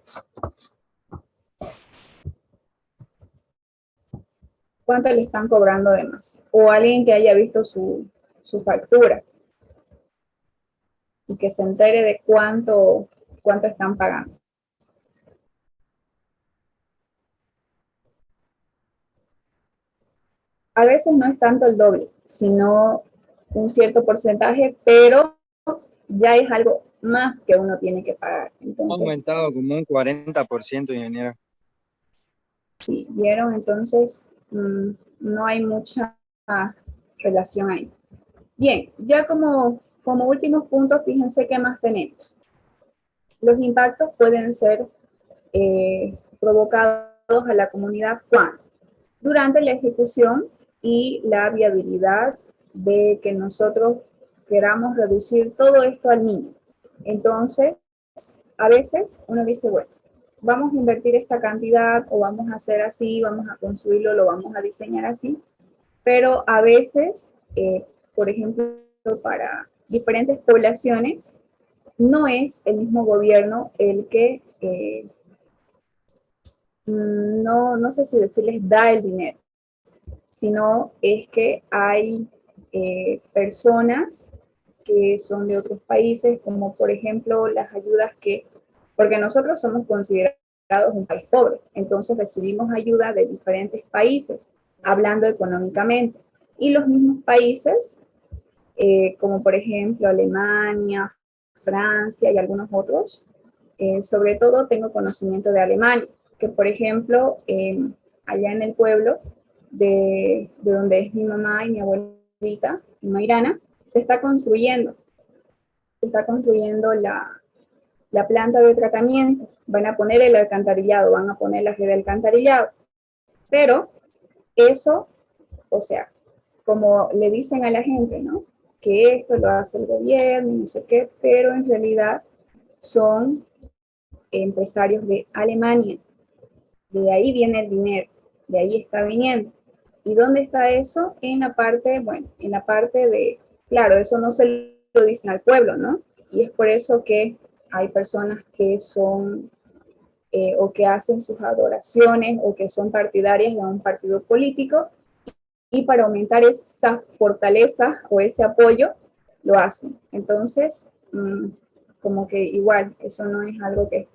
están cobrando de más? O alguien que haya visto su factura y que se entere de cuánto están pagando. A veces no es tanto el doble, sino un cierto porcentaje, pero ya es algo más que uno tiene que pagar. Ha Entonces, aumentado como un 40%, ingeniero. sí, vieron, entonces no hay mucha relación ahí. Bien, ya como últimos puntos, fíjense qué más tenemos. Los impactos pueden ser provocados a la comunidad cuando durante la ejecución y la viabilidad de que nosotros queramos reducir todo esto al mínimo. Entonces, a veces uno dice, bueno, vamos a invertir esta cantidad o vamos a hacer así, vamos a construirlo, lo vamos a diseñar así, pero a veces, por ejemplo, para diferentes poblaciones, no es el mismo gobierno el que, no sé si decirles da el dinero, sino es que hay personas que son de otros países, como por ejemplo las ayudas porque nosotros somos considerados un país pobre, entonces recibimos ayuda de diferentes países, hablando económicamente, y los mismos países, como por ejemplo Alemania, Francia y algunos otros, sobre todo tengo conocimiento de Alemania, que por ejemplo, allá en el pueblo de donde es mi mamá y mi abuelita, mi Mayrana, se está construyendo la planta de tratamiento, van a poner el alcantarillado, van a poner la red de alcantarillado, pero eso, o sea, como le dicen a la gente, ¿no? Que esto lo hace el gobierno, no sé qué, pero en realidad son empresarios de Alemania. De ahí viene el dinero, de ahí está viniendo. ¿Y dónde está eso? En la parte, bueno, en la parte de, claro, eso no se lo dicen al pueblo, ¿no? Y es por eso que hay personas que son o que hacen sus adoraciones o que son partidarias de un partido político y para aumentar esa fortaleza o ese apoyo lo hacen. Entonces, como que igual, eso no es algo que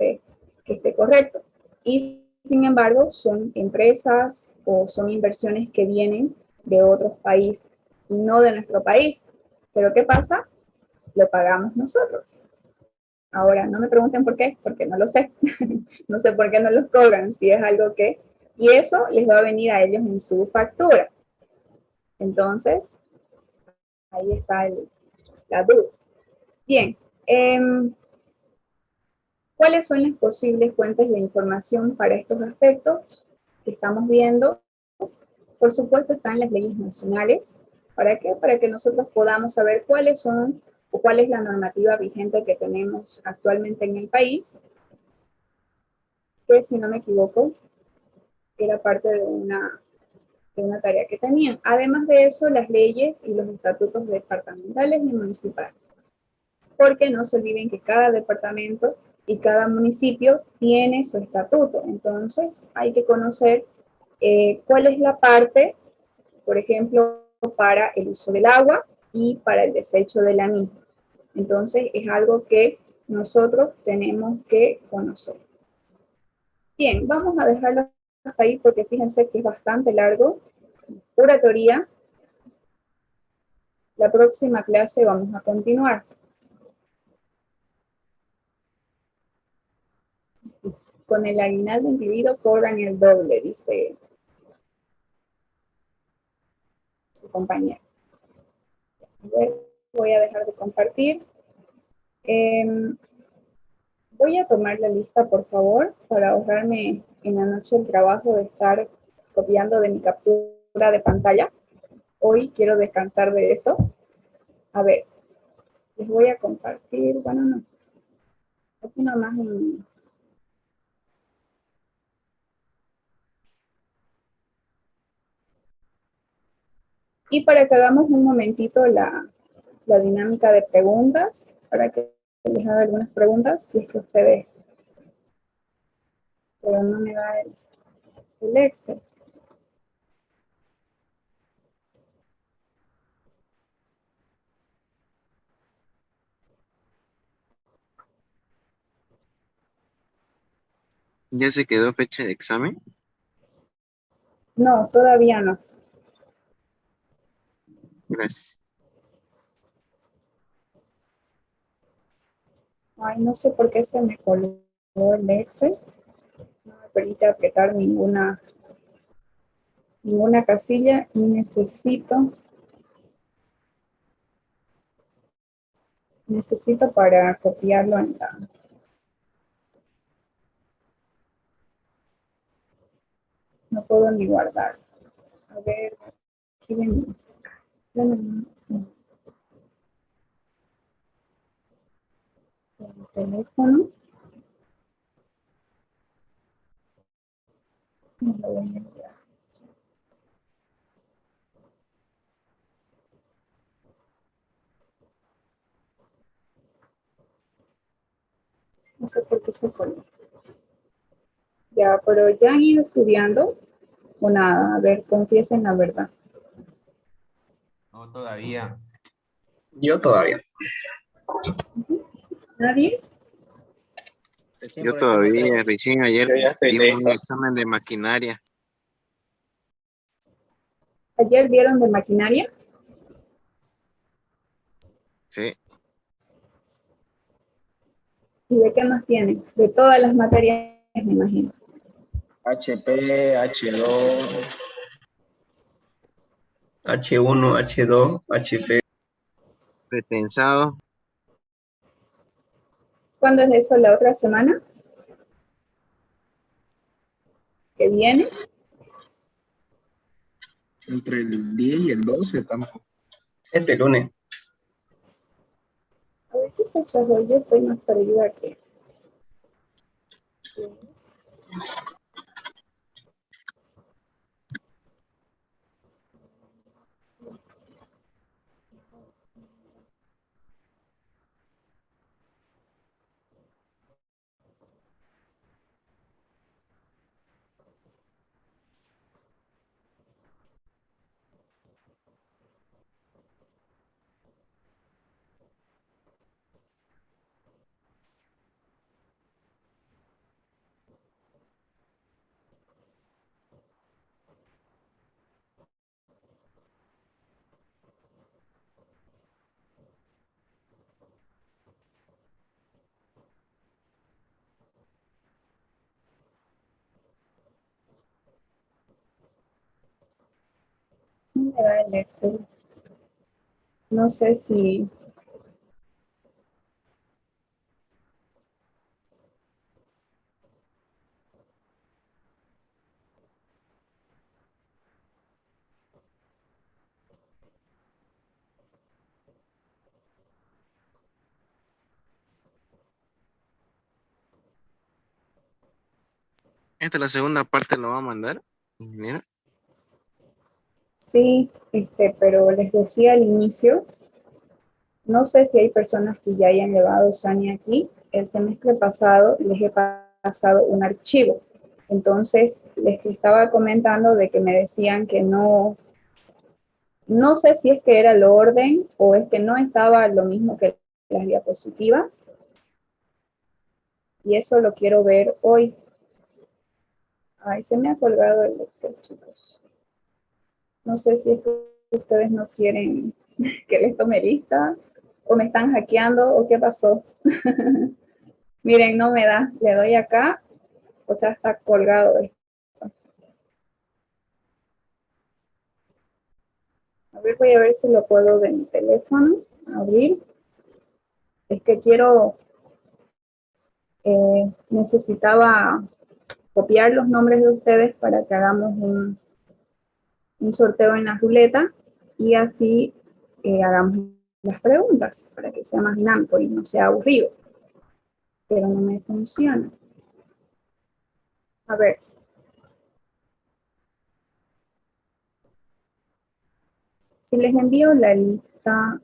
esté correcto. Y sin embargo, son empresas o son inversiones que vienen de otros países y no de nuestro país. Pero ¿qué pasa? Lo pagamos nosotros. Ahora, no me pregunten por qué, porque no lo sé. No sé por qué no los cobran, si es algo que... Y eso les va a venir a ellos en su factura. Entonces, ahí está la duda. Bien, ¿cuáles son las posibles fuentes de información para estos aspectos que estamos viendo? Por supuesto, están las leyes nacionales. ¿Para qué? Para que nosotros podamos saber cuáles son o cuál es la normativa vigente que tenemos actualmente en el país, que si no me equivoco, era parte de una tarea que tenían. Además de eso, las leyes y los estatutos departamentales y municipales. Porque no se olviden que cada departamento y cada municipio tiene su estatuto. Entonces, hay que conocer cuál es la parte, por ejemplo, para el uso del agua y para el desecho de la misma. Entonces, es algo que nosotros tenemos que conocer. Bien, vamos a dejarlo hasta ahí porque fíjense que es bastante largo. Pura teoría. La próxima clase vamos a continuar. Con el aguinaldo incluido cobran el doble, dice su compañero. Voy a dejar de compartir. Voy a tomar la lista, por favor, para ahorrarme en la noche el trabajo de estar copiando de mi captura de pantalla. Hoy quiero descansar de eso. A ver, Les voy a compartir, bueno, no, aquí nomás y para que hagamos un momentito la dinámica de preguntas, para que les haga algunas preguntas, si es que ustedes, pero no me da el Excel. ¿Ya se quedó fecha de examen? No, todavía no. Gracias. Ay, no sé por qué se me colgó el Excel. No me permite apretar ninguna casilla y necesito para copiarlo en la... No puedo ni guardar. A ver, aquí venía. El teléfono. No lo voy a enviar. No sé por qué se colgó. Ya, pero ya han ido estudiando o nada. A ver, confiesen la verdad. No, todavía. Yo todavía. ¿Nadie? Recién Yo por esta materia. todavía, recién ayer Yo ya estoy dimos un listo. examen de maquinaria. ¿Ayer dieron de maquinaria? Sí, ¿Y de qué más tienen? De todas las materias, me imagino. HP, H2, H1, H2, HP. pretensado. ¿Cuándo es eso? ¿La otra semana? ¿Que viene? Entre el 10 y el 12 estamos. Este lunes. A ver, ¿qué fecha es hoy? Yo estoy más perdida que... No me da el Excel. No sé si... Esta es la segunda parte, lo va a mandar. Ingeniero. Sí, pero les decía al inicio, no sé si hay personas que ya hayan llevado SANI aquí. El semestre pasado les he pasado un archivo. Entonces, les estaba comentando de que me decían que no sé si es que era el orden o es que no estaba lo mismo que las diapositivas. Y eso lo quiero ver hoy. Ay, se me ha colgado el Excel, chicos. No sé si es que ustedes no quieren que les tome lista o me están hackeando o qué pasó. Miren, no me da. Le doy acá, o sea, está colgado esto. A ver, voy a ver si lo puedo de mi teléfono abrir. Es que necesitaba copiar los nombres de ustedes para que hagamos un sorteo en la ruleta y así hagamos las preguntas para que sea más dinámico y no sea aburrido. Pero no me funciona. A ver. Si les envío la lista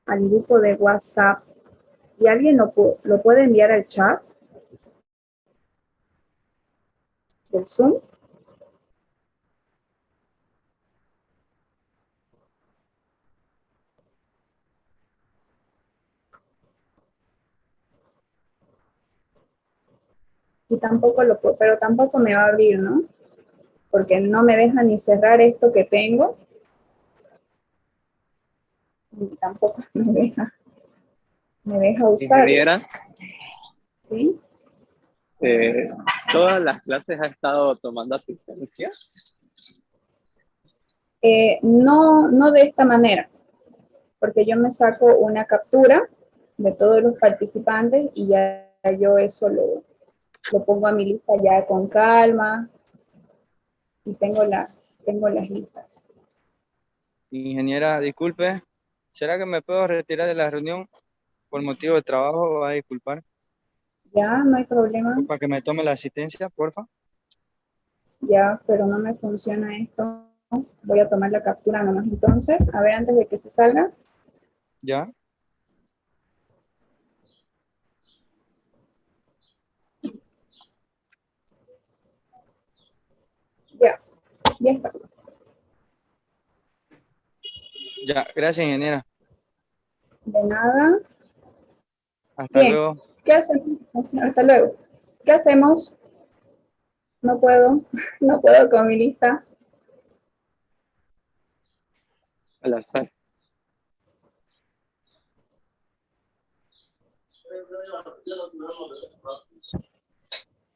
al grupo de WhatsApp y alguien lo puede enviar al chat del Zoom. Y tampoco lo puedo, pero tampoco me va a abrir, ¿no? Porque no me deja ni cerrar esto que tengo. Y tampoco me deja usarlo. Ingeniera, ¿Sí? eh, ¿todas las clases ha estado tomando asistencia? No, no de esta manera, porque yo me saco una captura de todos los participantes y ya yo eso lo pongo a mi lista ya con calma y tengo las listas. Ingeniera, disculpe, ¿será que me puedo retirar de la reunión por motivo de trabajo? ¿Va a disculpar? Ya, no hay problema, Para que me tome la asistencia, porfa. ya, pero no me funciona esto. Voy a tomar la captura nomás entonces, a ver antes de que se salga. ¿Ya? Ya, ya está. Ya, gracias, ingeniera. De nada. Hasta Bien, luego. ¿qué hacemos? Hasta luego. ¿Qué hacemos? No puedo, no puedo con mi lista. Al azar.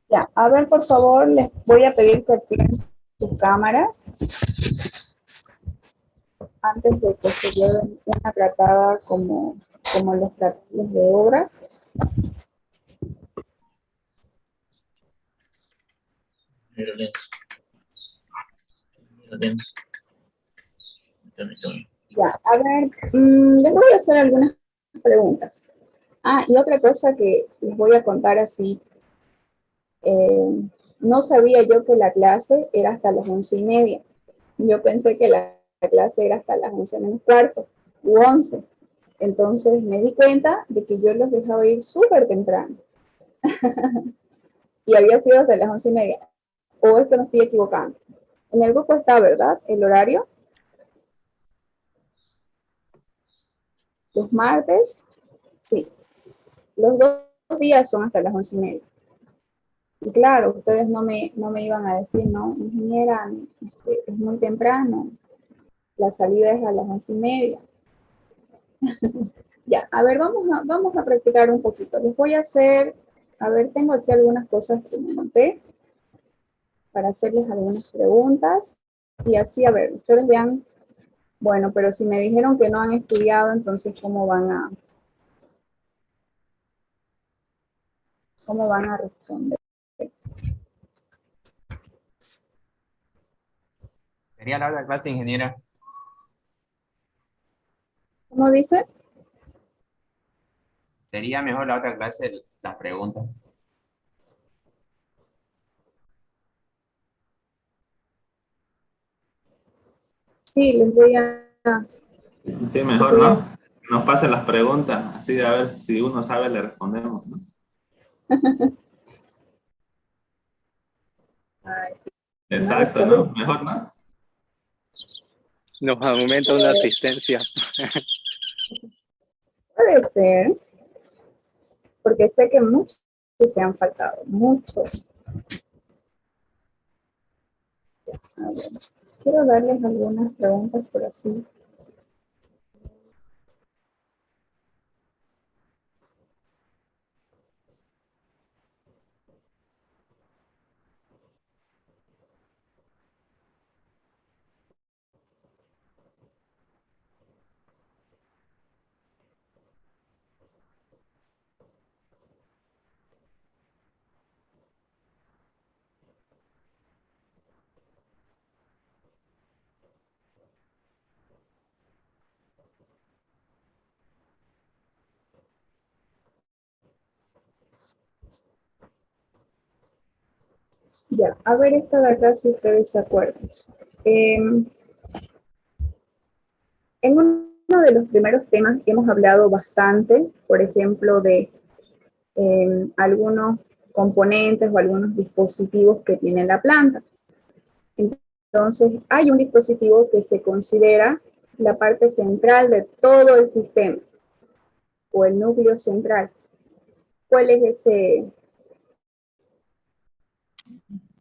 Ya, a ver, por favor, les voy a pedir que activen sus cámaras antes de que se lleven una tratada como los tratados de obras. Ya, a ver, les voy a hacer algunas preguntas. Ah, y otra cosa que les voy a contar así. No sabía yo que la clase era hasta las 11:30. Yo pensé que la clase era hasta las 11 menos cuarto u 11. Entonces me di cuenta de que yo los dejaba ir súper temprano. Y había sido hasta las 11:30. O es que me estoy equivocando. En el grupo está, ¿verdad? El horario. Los martes, sí. Los dos días son hasta las 11:30. Y claro, ustedes no me iban a decir, no, ingeniera, es muy temprano, la salida es a las 11:30. Ya, a ver, vamos a practicar un poquito. Les voy a hacer, a ver, tengo aquí algunas cosas que me noté para hacerles algunas preguntas. Y así, a ver, ustedes vean, bueno, pero si me dijeron que no han estudiado, entonces, ¿cómo van a responder? Sería la otra clase, ingeniera. ¿Cómo dice? Sería mejor la otra clase, las preguntas. Sí, les voy a... Sí, mejor, voy ¿no? a Nos pasen las preguntas, así de a ver si uno sabe, le respondemos, ¿no? ay, sí, no les Exacto, ¿no? pregunto. Mejor, ¿no? Nos aumenta una asistencia. Puede ser, porque sé que muchos se han faltado, muchos. A ver, quiero darles algunas preguntas por así. Ya, a ver esta de acá si ustedes se acuerdan. En uno de los primeros temas hemos hablado bastante, por ejemplo, de algunos componentes o algunos dispositivos que tiene la planta. Entonces, hay un dispositivo que se considera la parte central de todo el sistema, o el núcleo central. ¿Cuál es ese?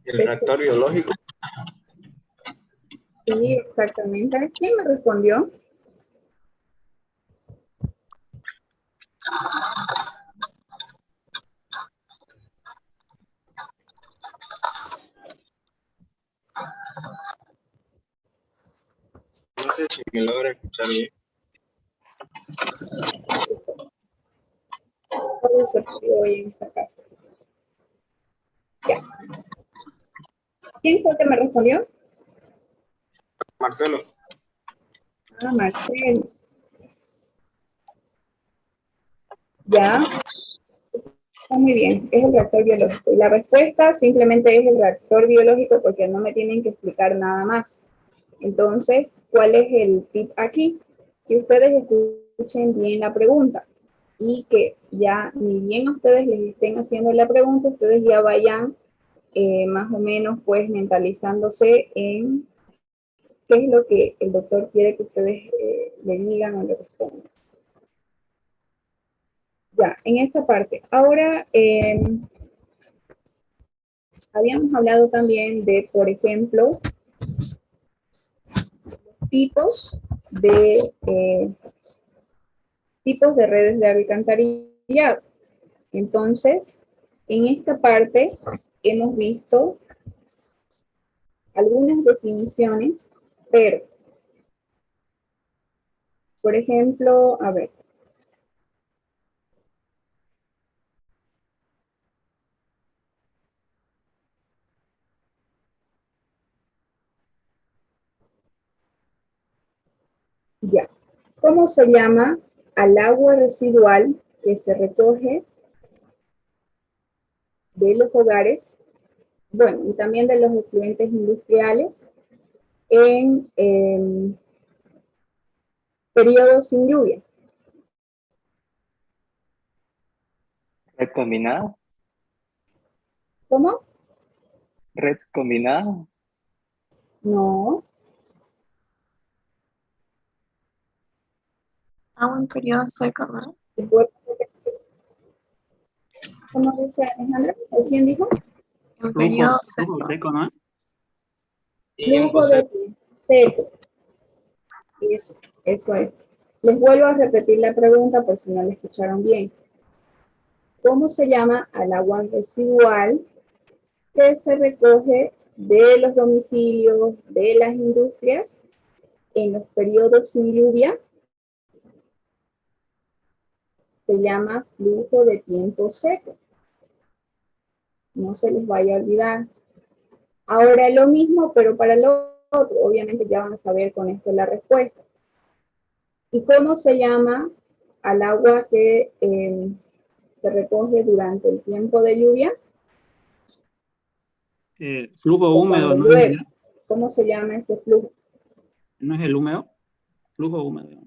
El reactor biológico. Sí, exactamente. ¿Quién me respondió? No sé si me logra escuchar bien. ¿Cómo se perdió hoy en esta casa? Ya. ¿Quién fue el que me respondió? Marcelo. Ah, Marcelo. Ya, está muy bien, es el reactor biológico. Y la respuesta simplemente es el reactor biológico porque no me tienen que explicar nada más. Entonces, ¿cuál es el tip aquí? Que ustedes escuchen bien la pregunta y que ya ni bien ustedes les estén haciendo la pregunta, ustedes ya vayan más o menos pues mentalizándose en qué es lo que el doctor quiere que ustedes le digan o le respondan. Ya, en esa parte. Ahora, habíamos hablado también de, por ejemplo, tipos tipos de redes de alcantarillado. Entonces, en esta parte hemos visto algunas definiciones, pero, por ejemplo, a ver, ya. ¿Cómo se llama al agua residual que se recoge de los hogares, bueno, y también de los efluentes industriales en periodos sin lluvia? Red combinada. ¿Cómo? Red combinada. No. Agua en periodo seco, ¿no? ¿Cómo dice Alejandra? ¿O quién dijo? En Flujo, periodo flujo seco. seco, ¿no? Tiempo Flujo de seco. Eso es. Les vuelvo a repetir la pregunta por si no la escucharon bien. ¿Cómo se llama al agua residual que se recoge de los domicilios, de las industrias, en los periodos sin lluvia? Se llama flujo de tiempo seco. No se les vaya a olvidar. Ahora lo mismo, pero para lo otro. Obviamente ya van a saber con esto la respuesta. ¿Y cómo se llama al agua que se recoge durante el tiempo de lluvia? Flujo O húmedo, cuando ¿no, llueve. ingeniero? ¿Cómo se llama ese flujo? ¿No es el húmedo? Flujo húmedo.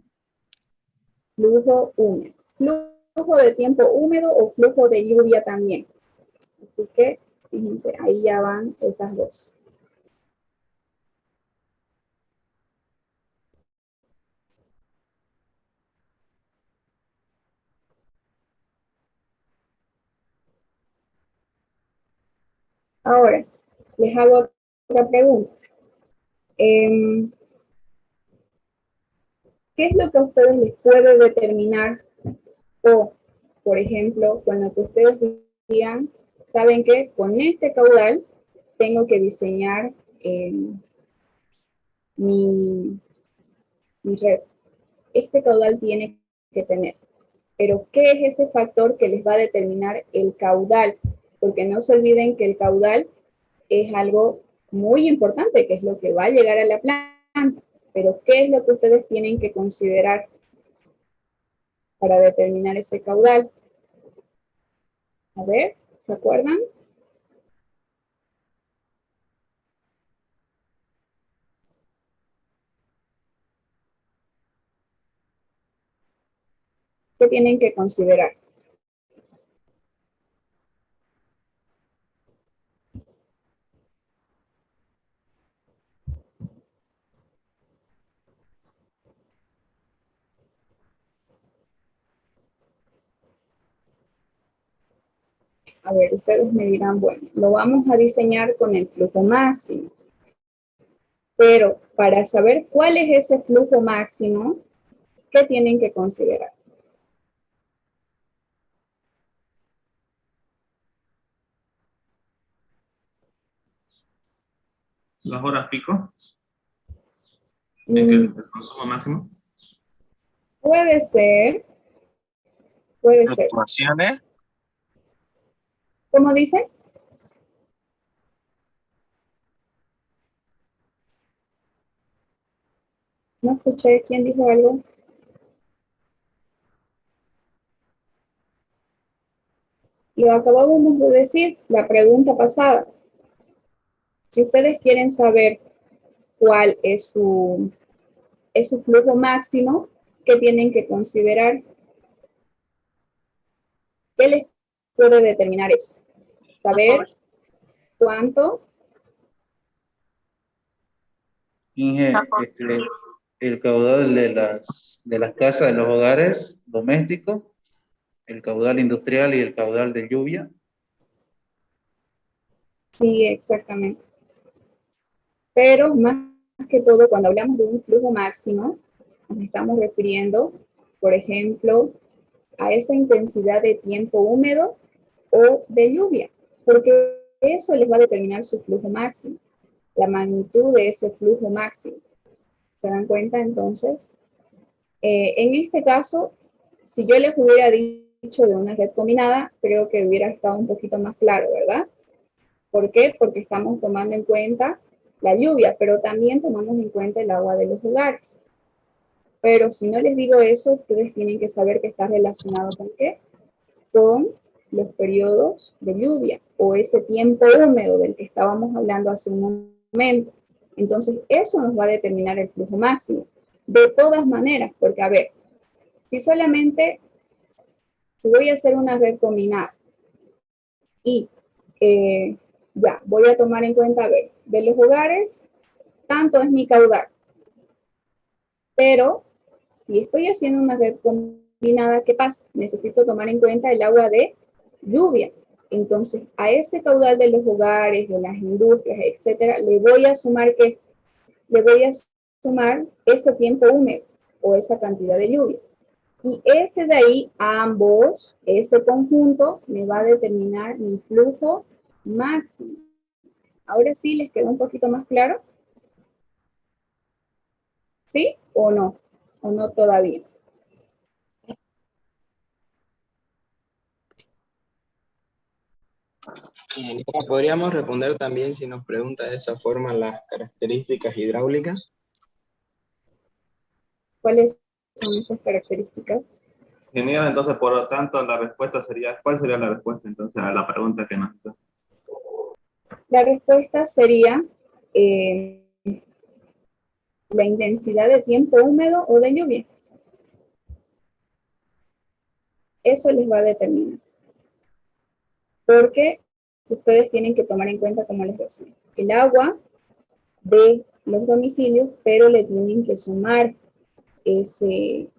Flujo húmedo. Flujo de tiempo húmedo o flujo de lluvia también. Así que, fíjense, ahí ya van esas dos. Ahora, les hago otra pregunta. ¿Qué es lo que a ustedes les puede determinar? O, por ejemplo, con lo que ustedes digan, saben que con este caudal tengo que diseñar mi red. Este caudal tiene que tener. Pero, ¿qué es ese factor que les va a determinar el caudal? Porque no se olviden que el caudal es algo muy importante, que es lo que va a llegar a la planta. Pero, ¿qué es lo que ustedes tienen que considerar para determinar ese caudal? A ver, ¿se acuerdan? ¿Qué tienen que considerar? A ver, ustedes me dirán, bueno, lo vamos a diseñar con el flujo máximo. Pero para saber cuál es ese flujo máximo, ¿qué tienen que considerar? Las horas pico, en que el consumo máximo. Puede ser, puede ser. Fluctuaciones. ¿Cómo dice? No escuché, ¿quién dijo algo? Lo acabamos de decir, la pregunta pasada. Si ustedes quieren saber cuál es su flujo máximo, ¿qué tienen que considerar? ¿Qué les puede determinar eso? Saber cuánto. Inge, el caudal de las casas de los hogares domésticos, el caudal industrial y el caudal de lluvia. Sí, exactamente. Pero más que todo, cuando hablamos de un flujo máximo, nos estamos refiriendo, por ejemplo, a esa intensidad de tiempo húmedo o de lluvia, porque eso les va a determinar su flujo máximo, la magnitud de ese flujo máximo. ¿Se dan cuenta entonces? En este caso, si yo les hubiera dicho de una red combinada, creo que hubiera estado un poquito más claro, ¿verdad? ¿Por qué? Porque estamos tomando en cuenta la lluvia, pero también tomamos en cuenta el agua de los hogares. Pero si no les digo eso, ustedes tienen que saber que está relacionado con qué? Con los periodos de lluvia o ese tiempo húmedo del que estábamos hablando hace un momento. Entonces, eso nos va a determinar el flujo máximo. De todas maneras, porque a ver, si solamente voy a hacer una red combinada y ya, voy a tomar en cuenta, a ver, de los hogares, tanto es mi caudal. Pero si estoy haciendo una red combinada, ¿qué pasa? Necesito tomar en cuenta el agua de lluvia. Entonces, a ese caudal de los hogares, de las industrias, etcétera, le voy a sumar ¿qué? Le voy a sumar ese tiempo húmedo o esa cantidad de lluvia. Y ese de ahí, ambos, ese conjunto, me va a determinar mi flujo máximo. Ahora sí, ¿les quedó un poquito más claro? ¿Sí o no? ¿O no todavía? Ingeniera, ¿podríamos responder también si nos pregunta de esa forma las características hidráulicas? ¿Cuáles son esas características? Genial, entonces por lo tanto la respuesta sería, ¿cuál sería la respuesta entonces a la pregunta que nos hizo? La respuesta sería la intensidad de tiempo húmedo o de lluvia. Eso les va a determinar. Porque ustedes tienen que tomar en cuenta, como les decía, el agua de los domicilios, pero le tienen que sumar ese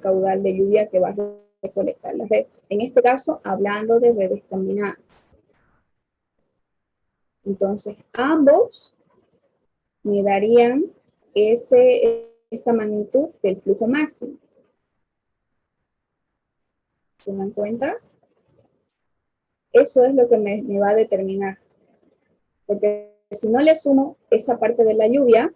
caudal de lluvia que va a recolectar la red. En este caso, hablando de redes combinadas. Entonces, ambos me darían esa magnitud del flujo máximo. ¿Se dan cuenta? Eso es lo que me va a determinar. Porque si no le sumo esa parte de la lluvia,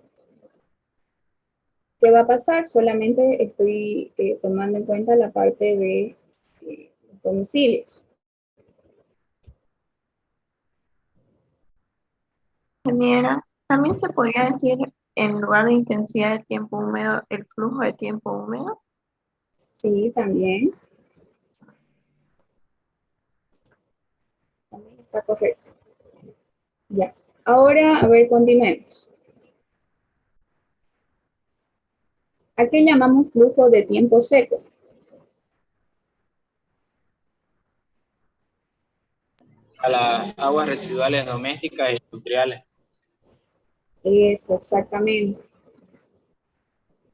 ¿qué va a pasar? Solamente estoy tomando en cuenta la parte de los domicilios. Ingeniera, también se podría decir en lugar de intensidad de tiempo húmedo, el flujo de tiempo húmedo. Sí, también. También está correcto. Ya. Ahora, a ver, continuemos. ¿A qué llamamos flujo de tiempo seco? A las aguas residuales domésticas e industriales. Eso, exactamente.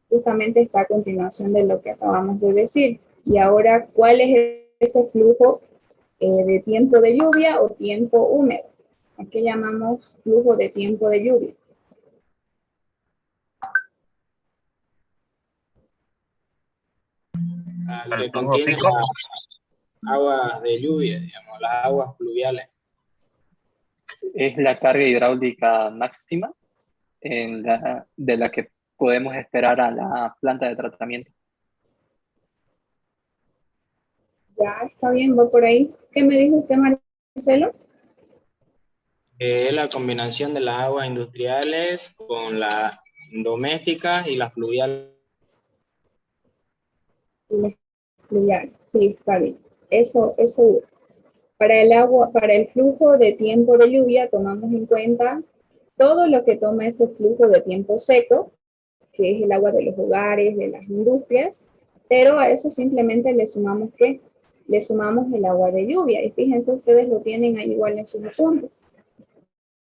Justamente está a continuación de lo que acabamos de decir. Y ahora, ¿cuál es ese flujo de tiempo de lluvia o tiempo húmedo? ¿A qué llamamos flujo de tiempo de lluvia? Al que contiene las aguas de lluvia, digamos, las aguas pluviales. Es la carga hidráulica máxima de la que podemos esperar a la planta de tratamiento. Ya, está bien, va por ahí. ¿Qué me dijo usted, Marcelo? Es la combinación de las aguas industriales con las domésticas y las pluviales. Fluvial, sí, está bien. Eso. Para el agua, para el flujo de tiempo de lluvia, tomamos en cuenta todo lo que toma ese flujo de tiempo seco, que es el agua de los hogares, de las industrias, pero a eso simplemente le sumamos ¿qué? Le sumamos el agua de lluvia. Y fíjense, ustedes lo tienen ahí igual en sus apuntes.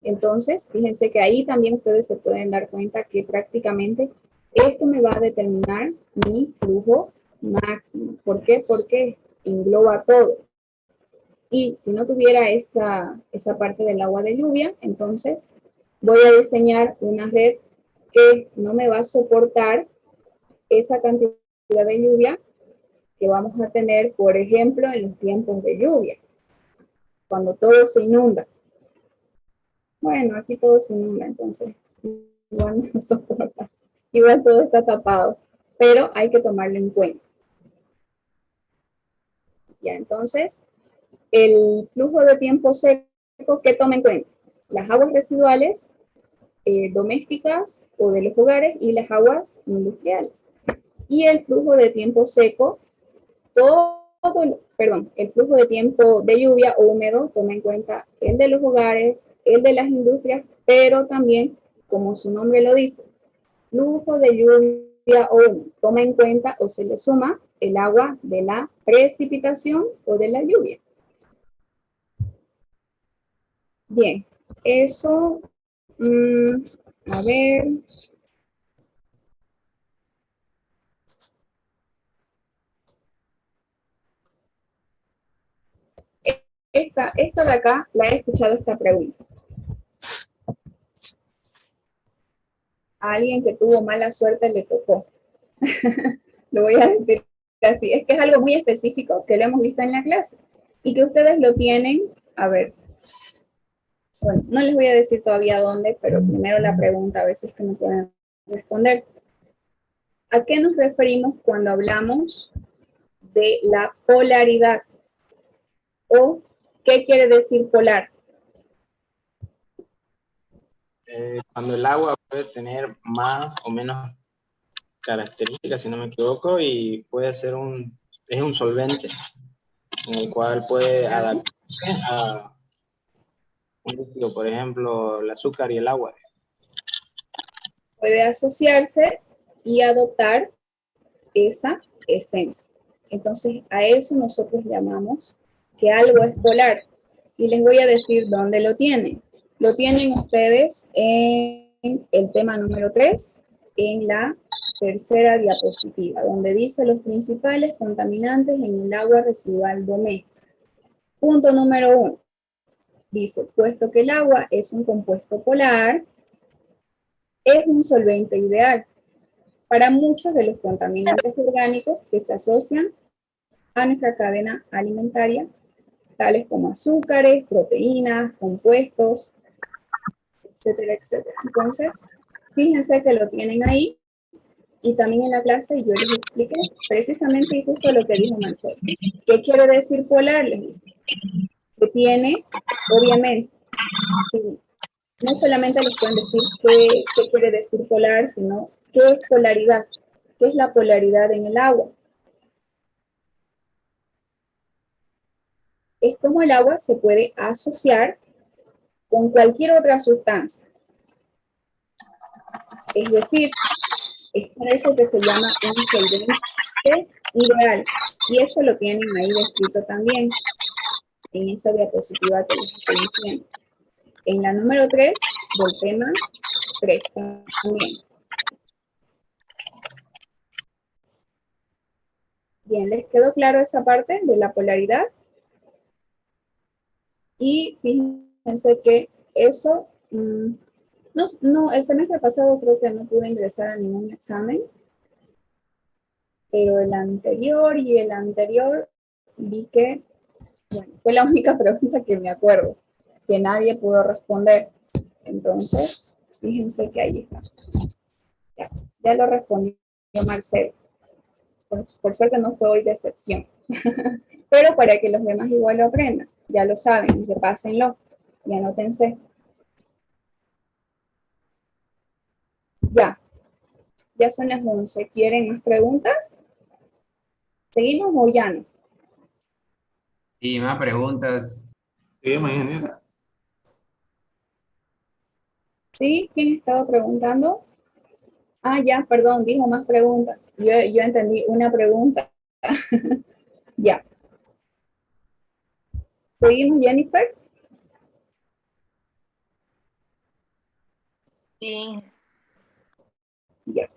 Entonces, fíjense que ahí también ustedes se pueden dar cuenta que prácticamente esto me va a determinar mi flujo máximo. ¿Por qué? Porque engloba todo. Y si no tuviera esa parte del agua de lluvia, entonces voy a diseñar una red que no me va a soportar esa cantidad de lluvia que vamos a tener, por ejemplo, en los tiempos de lluvia, cuando todo se inunda. Bueno, aquí todo se inunda, entonces igual no soporta. Igual todo está tapado, pero hay que tomarlo en cuenta. Ya, entonces, el flujo de tiempo seco, ¿qué toma en cuenta? Las aguas residuales domésticas o de los hogares y las aguas industriales. Y el flujo de tiempo seco, el flujo de tiempo de lluvia o húmedo toma en cuenta el de los hogares, el de las industrias, pero también, como su nombre lo dice, flujo de lluvia o húmedo toma en cuenta o se le suma el agua de la precipitación o de la lluvia. Bien, eso, a ver. Esta de acá, la he escuchado esta pregunta. A alguien que tuvo mala suerte le tocó. Lo voy a decir así. Es que es algo muy específico que lo hemos visto en la clase y que ustedes lo tienen, a ver. Bueno, no les voy a decir todavía dónde, pero primero la pregunta a veces que no pueden responder. ¿A qué nos referimos cuando hablamos de la polaridad? ¿O qué quiere decir polar? Cuando el agua puede tener más o menos características, si no me equivoco, y puede ser es un solvente en el cual puede adaptarse a un líquido, por ejemplo, el azúcar y el agua. Puede asociarse y adoptar esa esencia. Entonces, a eso nosotros llamamos que algo es polar. Y les voy a decir dónde lo tienen. Lo tienen ustedes en el tema número 3, en la tercera diapositiva, donde dice los principales contaminantes en el agua residual doméstica. Punto número 1. Dice, puesto que el agua es un compuesto polar, es un solvente ideal para muchos de los contaminantes orgánicos que se asocian a nuestra cadena alimentaria, tales como azúcares, proteínas, compuestos, etcétera, etcétera. Entonces, fíjense que lo tienen ahí y también en la clase yo les expliqué precisamente y justo lo que dijo Marcelo. ¿Qué quiere decir polar? Les dije. Que tiene, obviamente, sí, no solamente les pueden decir qué quiere decir polar, sino qué es polaridad, qué es la polaridad en el agua. Es como el agua se puede asociar con cualquier otra sustancia. Es decir, es por eso que se llama un solvente ideal. Y eso lo tienen ahí descrito también. en esa diapositiva que les estoy diciendo. En la número 3 del tema 3 también. Bien, ¿les quedó claro esa parte de la polaridad? Y fíjense que eso, no, el semestre pasado creo que no pude ingresar a ningún examen, pero el anterior y el anterior vi que, bueno, fue la única pregunta que me acuerdo, que nadie pudo responder. Entonces, fíjense que ahí está. Ya lo respondió Marcelo. Por suerte no fue hoy de excepción. Pero para que los demás igual lo aprendan, ya lo saben, repásenlo y anótense. Ya son las 11. ¿Quieren más preguntas? ¿Seguimos o ya no? Y más preguntas. Sí, ingeniera. ¿Sí? ¿Quién estaba preguntando? Ah, ya, perdón, dijo más preguntas. Yo entendí una pregunta. Ya. ¿Seguimos, Jennifer? Sí. Ya.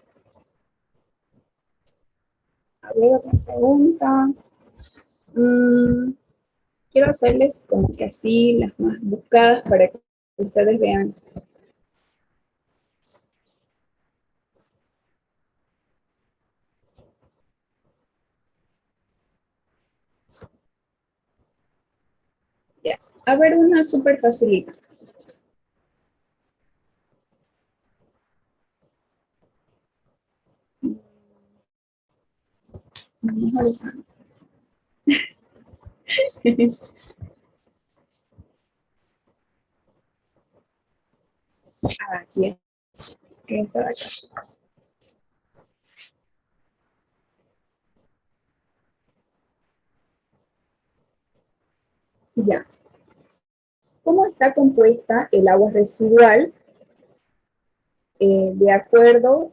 A ver, otra pregunta. Quiero hacerles como que así las más buscadas para que ustedes vean. Ya. A ver, una súper facilita. Mejor esa. Aquí es. Esta de acá. Ya. ¿Cómo está compuesta el agua residual? De acuerdo,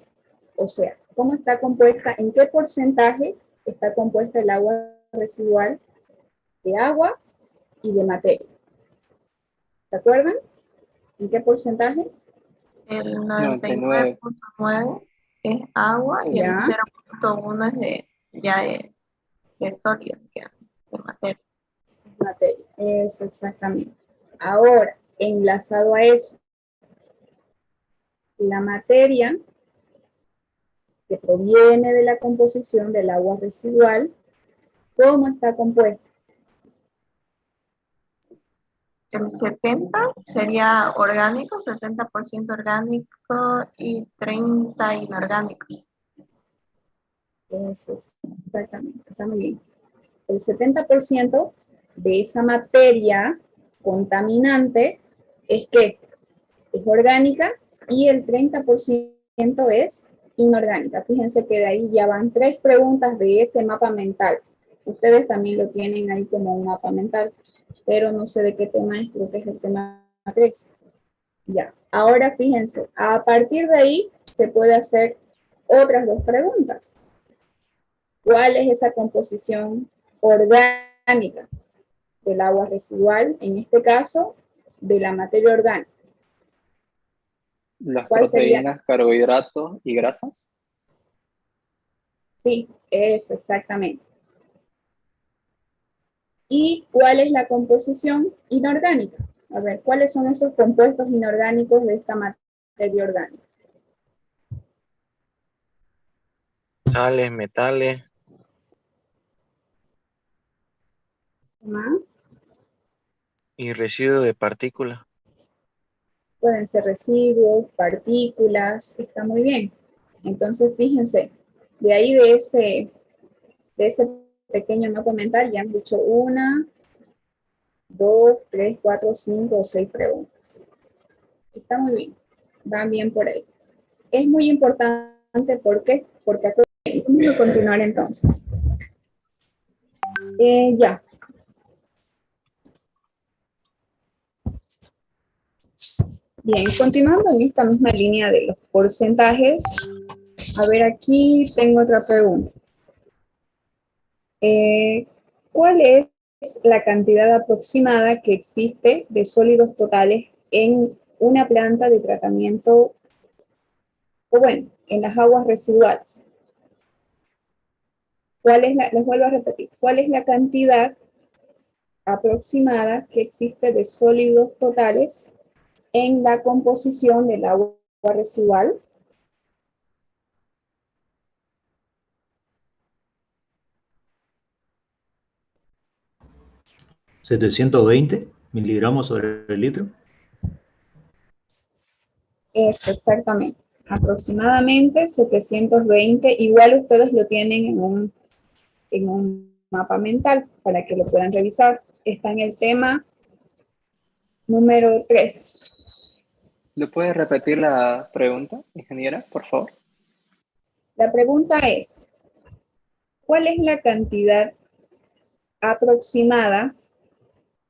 o sea, ¿cómo está compuesta? ¿En qué porcentaje está compuesta el agua residual de agua y de materia? ¿Se acuerdan? ¿En qué porcentaje? El 99.9 es agua y el Ya. 0.1 es de sólido, de materia. Materia, eso exactamente. Ahora, enlazado a eso, la materia que proviene de la composición del agua residual, ¿cómo está compuesta? El 70 sería orgánico, 70% orgánico y 30 inorgánico. Eso es, exactamente, está muy bien. El 70% de esa materia contaminante es que es orgánica y el 30% es inorgánica. Fíjense que de ahí ya van 3 preguntas de ese mapa mental. Ustedes también lo tienen ahí como un mapa mental, pero no sé de qué tema es, creo que es el tema 3. Ya, ahora fíjense, a partir de ahí se puede hacer otras 2 preguntas. ¿Cuál es esa composición orgánica del agua residual? En este caso, de la materia orgánica. Las ¿Cuál sería? proteínas, carbohidratos y grasas. Sí, eso, exactamente. ¿Y cuál es la composición inorgánica? A ver, ¿cuáles son esos compuestos inorgánicos de esta materia orgánica? Sales, metales. ¿Más? Y residuos de partículas. Pueden ser residuos, partículas, está muy bien. Entonces, fíjense, de ahí de ese pequeño mapa mental ya han dicho 1, 2, 3, 4, 5 o 6 preguntas. Está muy bien, van bien por ahí. Es muy importante, ¿por qué? Porque acá vamos a continuar entonces. Ya. Bien, continuando en esta misma línea de los porcentajes, a ver, aquí tengo otra pregunta. ¿Cuál es la cantidad aproximada que existe de sólidos totales en una planta de tratamiento, o bueno, en las aguas residuales. Les vuelvo a repetir, ¿cuál es la cantidad aproximada que existe de sólidos totales en la composición del agua residual? ¿720 miligramos sobre el litro? Eso, exactamente. Aproximadamente 720. Igual ustedes lo tienen en un mapa mental para que lo puedan revisar. Está en el tema número 3. ¿Le puede repetir la pregunta, ingeniera, por favor? La pregunta es, ¿cuál es la cantidad aproximada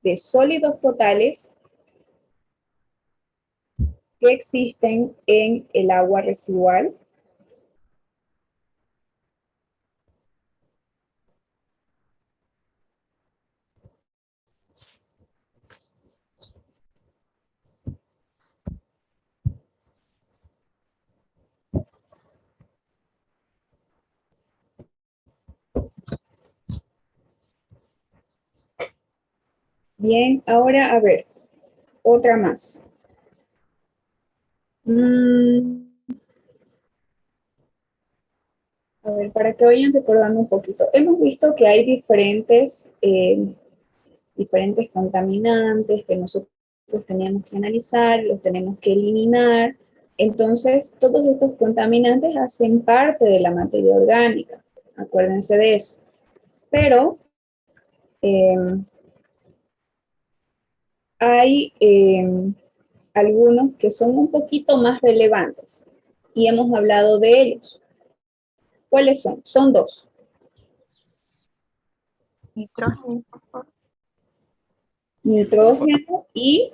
de sólidos totales que existen en el agua residual? Bien, ahora a ver, otra más. A ver, para que vayan recordando un poquito. Hemos visto que hay diferentes contaminantes que nosotros tenemos que analizar, los tenemos que eliminar. Entonces, todos estos contaminantes hacen parte de la materia orgánica. Acuérdense de eso. Pero hay algunos que son un poquito más relevantes y hemos hablado de ellos. ¿Cuáles son? Son dos. Nitrógeno y fósforo. Nitrógeno y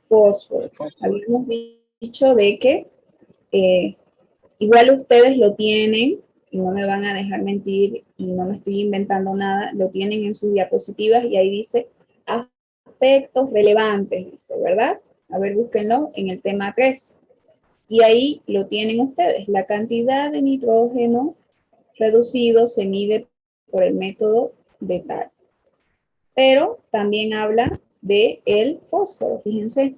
fósforo. Habíamos dicho de que igual ustedes lo tienen, y no me van a dejar mentir, y no me estoy inventando nada, lo tienen en sus diapositivas, y ahí dice aspectos relevantes, dice, ¿verdad? A ver, búsquenlo en el tema 3. Y ahí lo tienen ustedes. La cantidad de nitrógeno reducido se mide por el método de TAR. Pero también habla de el fósforo, fíjense.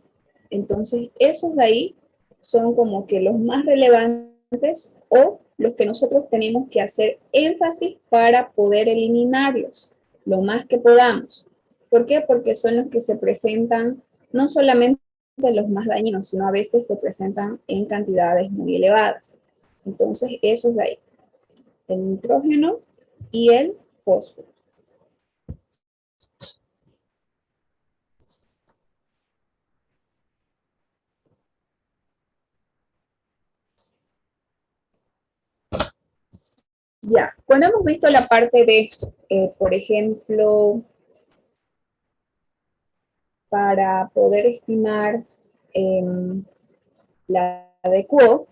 Entonces, esos de ahí son como que los más relevantes o los que nosotros tenemos que hacer énfasis para poder eliminarlos lo más que podamos. ¿Por qué? Porque son los que se presentan, no solamente los más dañinos, sino a veces se presentan en cantidades muy elevadas. Entonces, esos de ahí, el nitrógeno y el fósforo. Ya, cuando hemos visto la parte de, por ejemplo, para poder estimar la de Kuo,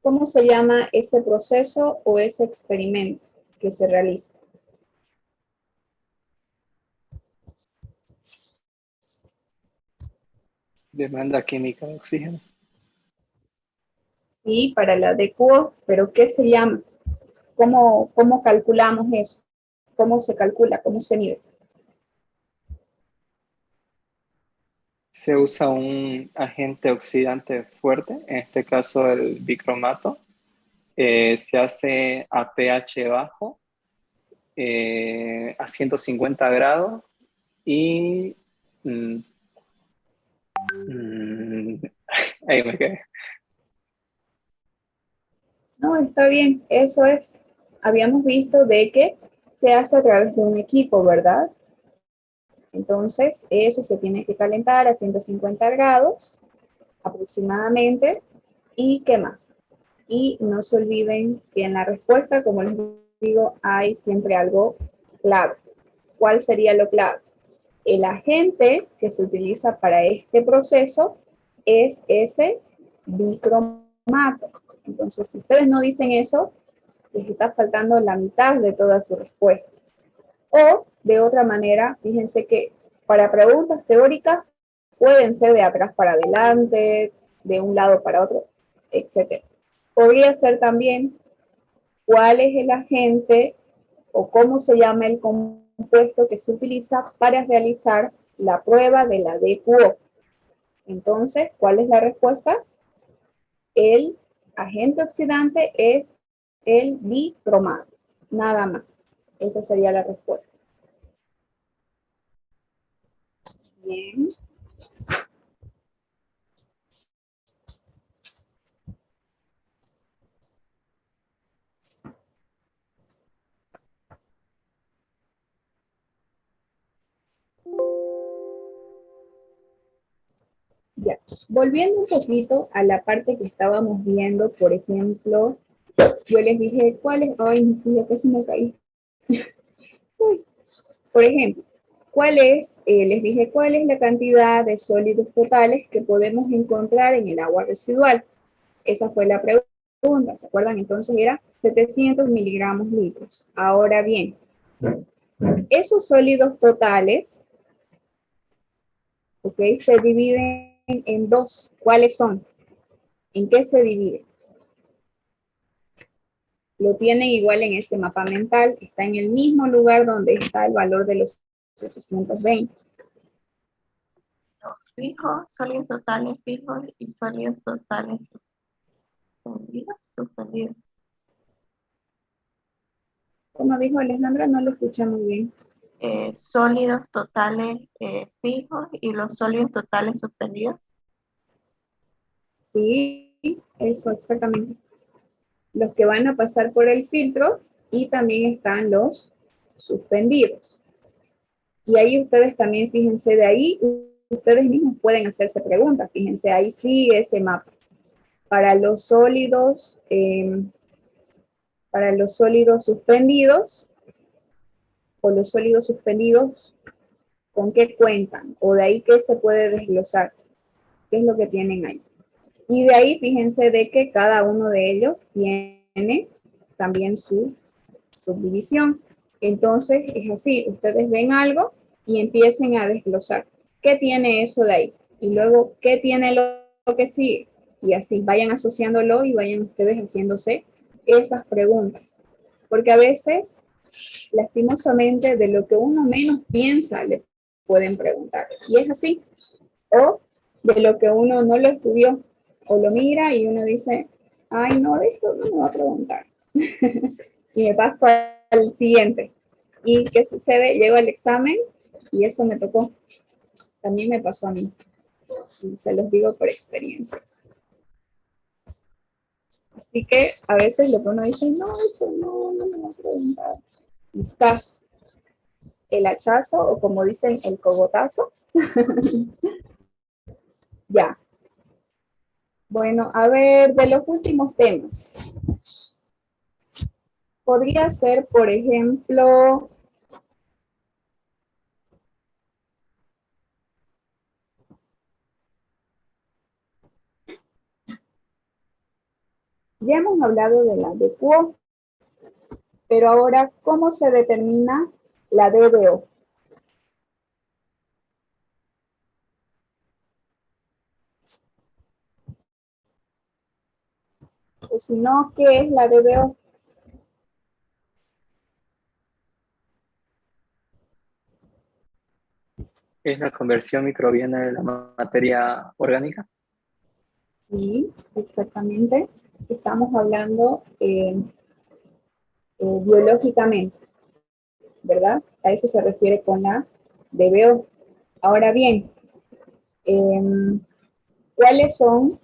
¿cómo se llama ese proceso o ese experimento que se realiza? Demanda química de oxígeno. Sí, para la de Kuo, pero ¿qué se llama? ¿Cómo calculamos eso? ¿Cómo se calcula? ¿Cómo se mide? Se usa un agente oxidante fuerte, en este caso el bicromato. Se hace a pH bajo, a 150 grados y... ahí me quedé. No, está bien, eso es. Habíamos visto de que se hace a través de un equipo, ¿verdad? Entonces, eso se tiene que calentar a 150 grados aproximadamente. ¿Y qué más? Y no se olviden que en la respuesta, como les digo, hay siempre algo clave. ¿Cuál sería lo clave? El agente que se utiliza para este proceso es ese bicromato. Entonces, si ustedes no dicen eso, les está faltando la mitad de toda su respuesta. O de otra manera, fíjense que para preguntas teóricas pueden ser de atrás para adelante, de un lado para otro, etc. Podría ser también cuál es el agente o cómo se llama el compuesto que se utiliza para realizar la prueba de la DQO. Entonces, ¿cuál es la respuesta? El agente oxidante es el dicromato, nada más. Esa sería la respuesta. Bien. Ya, volviendo un poquito a la parte que estábamos viendo, por ejemplo, yo les dije, ¿cuál es? Ay, mi silla casi me caí. Por ejemplo, les dije, ¿cuál es la cantidad de sólidos totales que podemos encontrar en el agua residual? Esa fue la pregunta, ¿se acuerdan? Entonces era 700 miligramos litros. Ahora bien, esos sólidos totales, ¿ok? Se dividen en dos. ¿Cuáles son? ¿En qué se dividen? Lo tienen igual en ese mapa mental, está en el mismo lugar donde está el valor de los 720. Fijos, sólidos totales fijos y sólidos totales suspendidos. Como dijo Alejandra, no lo escuché muy bien. Sólidos totales fijos y los sólidos totales suspendidos. Sí, eso exactamente. Los que van a pasar por el filtro y también están los suspendidos. Y ahí ustedes también, fíjense, de ahí ustedes mismos pueden hacerse preguntas. Fíjense, ahí sí ese mapa. Para los sólidos suspendidos, o los sólidos suspendidos, ¿con qué cuentan? O de ahí, ¿qué se puede desglosar? ¿Qué es lo que tienen ahí? Y de ahí, fíjense de que cada uno de ellos tiene también su subdivisión. Entonces, es así, ustedes ven algo y empiecen a desglosar. ¿Qué tiene eso de ahí? Y luego, ¿qué tiene lo que sigue? Y así, vayan asociándolo y vayan ustedes haciéndose esas preguntas. Porque a veces, lastimosamente, de lo que uno menos piensa, le pueden preguntar. Y es así. O de lo que uno no lo estudió, o lo mira y uno dice, ay, no, de esto no me va a preguntar. Y me paso al siguiente. ¿Y qué sucede? Llego al examen y eso me tocó. También me pasó a mí. Y se los digo por experiencia. Así que a veces lo que uno dice, no, eso no me va a preguntar. Quizás el hachazo, o como dicen, el cogotazo. Ya. Bueno, a ver, de los últimos temas. Podría ser, por ejemplo, ya hemos hablado de la DQO, pero ahora, ¿cómo se determina la DBO? O si no, ¿qué es la DBO? ¿Es la conversión microbiana de la materia orgánica? Sí, exactamente. Estamos hablando biológicamente, ¿verdad? A eso se refiere con la DBO. Ahora bien, ¿cuáles son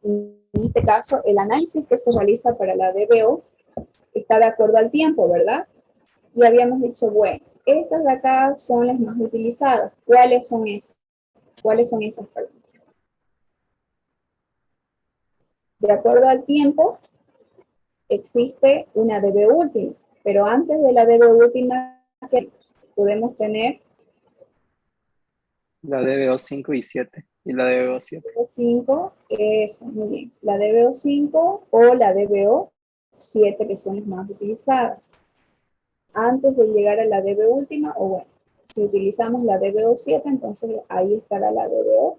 en este caso, el análisis que se realiza para la DBO está de acuerdo al tiempo, ¿verdad? Y habíamos dicho, bueno, estas de acá son las más utilizadas. ¿Cuáles son esas? ¿Cuáles son esas preguntas? De acuerdo al tiempo, existe una DBO última, pero antes de la DBO última, ¿qué podemos tener? La DBO 5 y 7 y la DBO 7. DBO 5, eso, muy bien. La DBO 5 o la DBO 7, que son las más utilizadas. antes de llegar a la DB última, o bueno, si utilizamos la DBO7, entonces ahí estará la DBO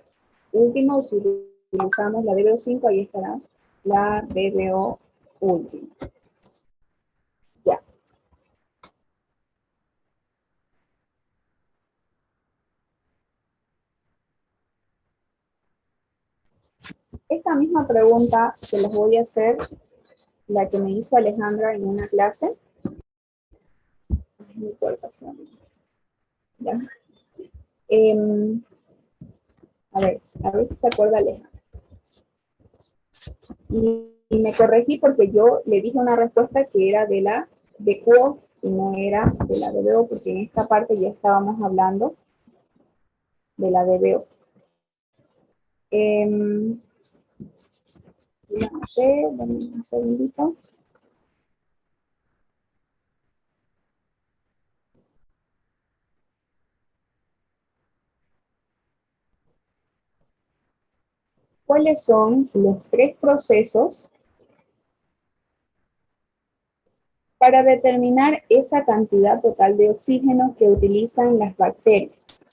última, o si utilizamos la DBO5, ahí estará la DBO última. Ya. Esta misma pregunta se las voy a hacer, la que me hizo Alejandra en una clase. Ya. A ver si se acuerda Alejandra. Y me corregí porque yo le dije una respuesta que era de la de QO y no era de la DBO, porque en esta parte ya estábamos hablando de la DBO. No sé, dame un segundito. ¿Cuáles son los 3 procesos para determinar esa cantidad total de oxígeno que utilizan las bacterias?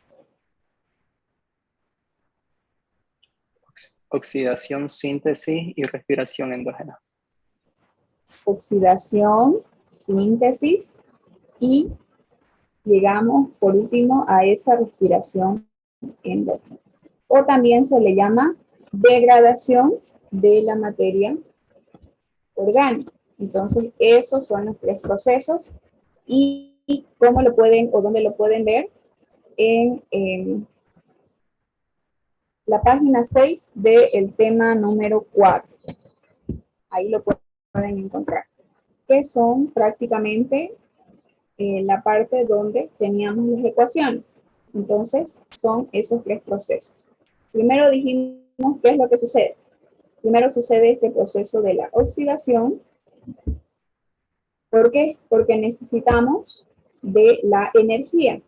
Oxidación, síntesis y respiración endógena. Oxidación, síntesis y llegamos por último a esa respiración endógena. O también se le llama degradación de la materia orgánica. Entonces, esos son los 3 procesos. Y cómo lo pueden o dónde lo pueden ver en la página 6 del tema número 4. Ahí lo pueden encontrar. Que son prácticamente la parte donde teníamos las ecuaciones. Entonces, son esos 3 procesos. Primero dijimos qué es lo que sucede. Primero sucede este proceso de la oxidación. ¿Por qué? Porque necesitamos de la energía.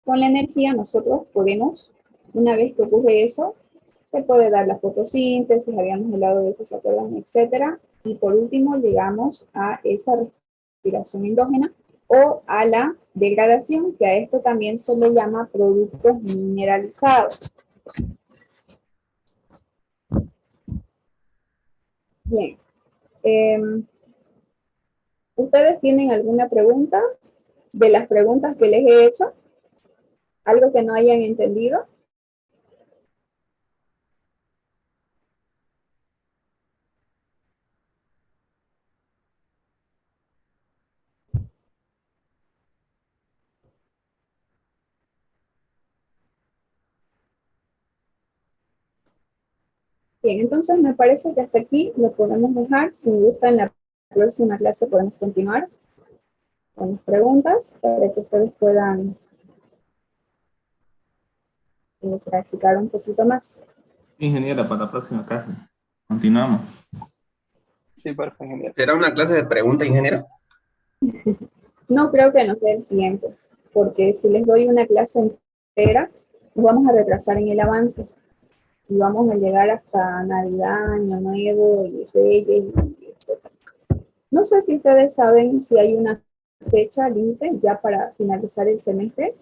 Con la energía nosotros podemos, una vez que ocurre eso, se puede dar la fotosíntesis, habíamos hablado de eso, ¿se acuerdan? Etcétera. Y por último llegamos a esa respiración endógena o a la degradación, que a esto también se le llama productos mineralizados. Bien. ¿Ustedes tienen alguna pregunta de las preguntas que les he hecho? ¿Algo que no hayan entendido? Bien, entonces me parece que hasta aquí lo podemos dejar. Si gustan, en la próxima clase podemos continuar con las preguntas para que ustedes puedan practicar un poquito más. Ingeniera, para la próxima clase. Continuamos. Sí, perfecto, ingeniero. ¿Será una clase de pregunta, ingeniero? No creo que nos dé el tiempo, porque si les doy una clase entera, nos vamos a retrasar en el avance. Y vamos a llegar hasta Navidad, Año Nuevo, y Reyes, etc. No sé si ustedes saben si hay una fecha límite ya para finalizar el semestre.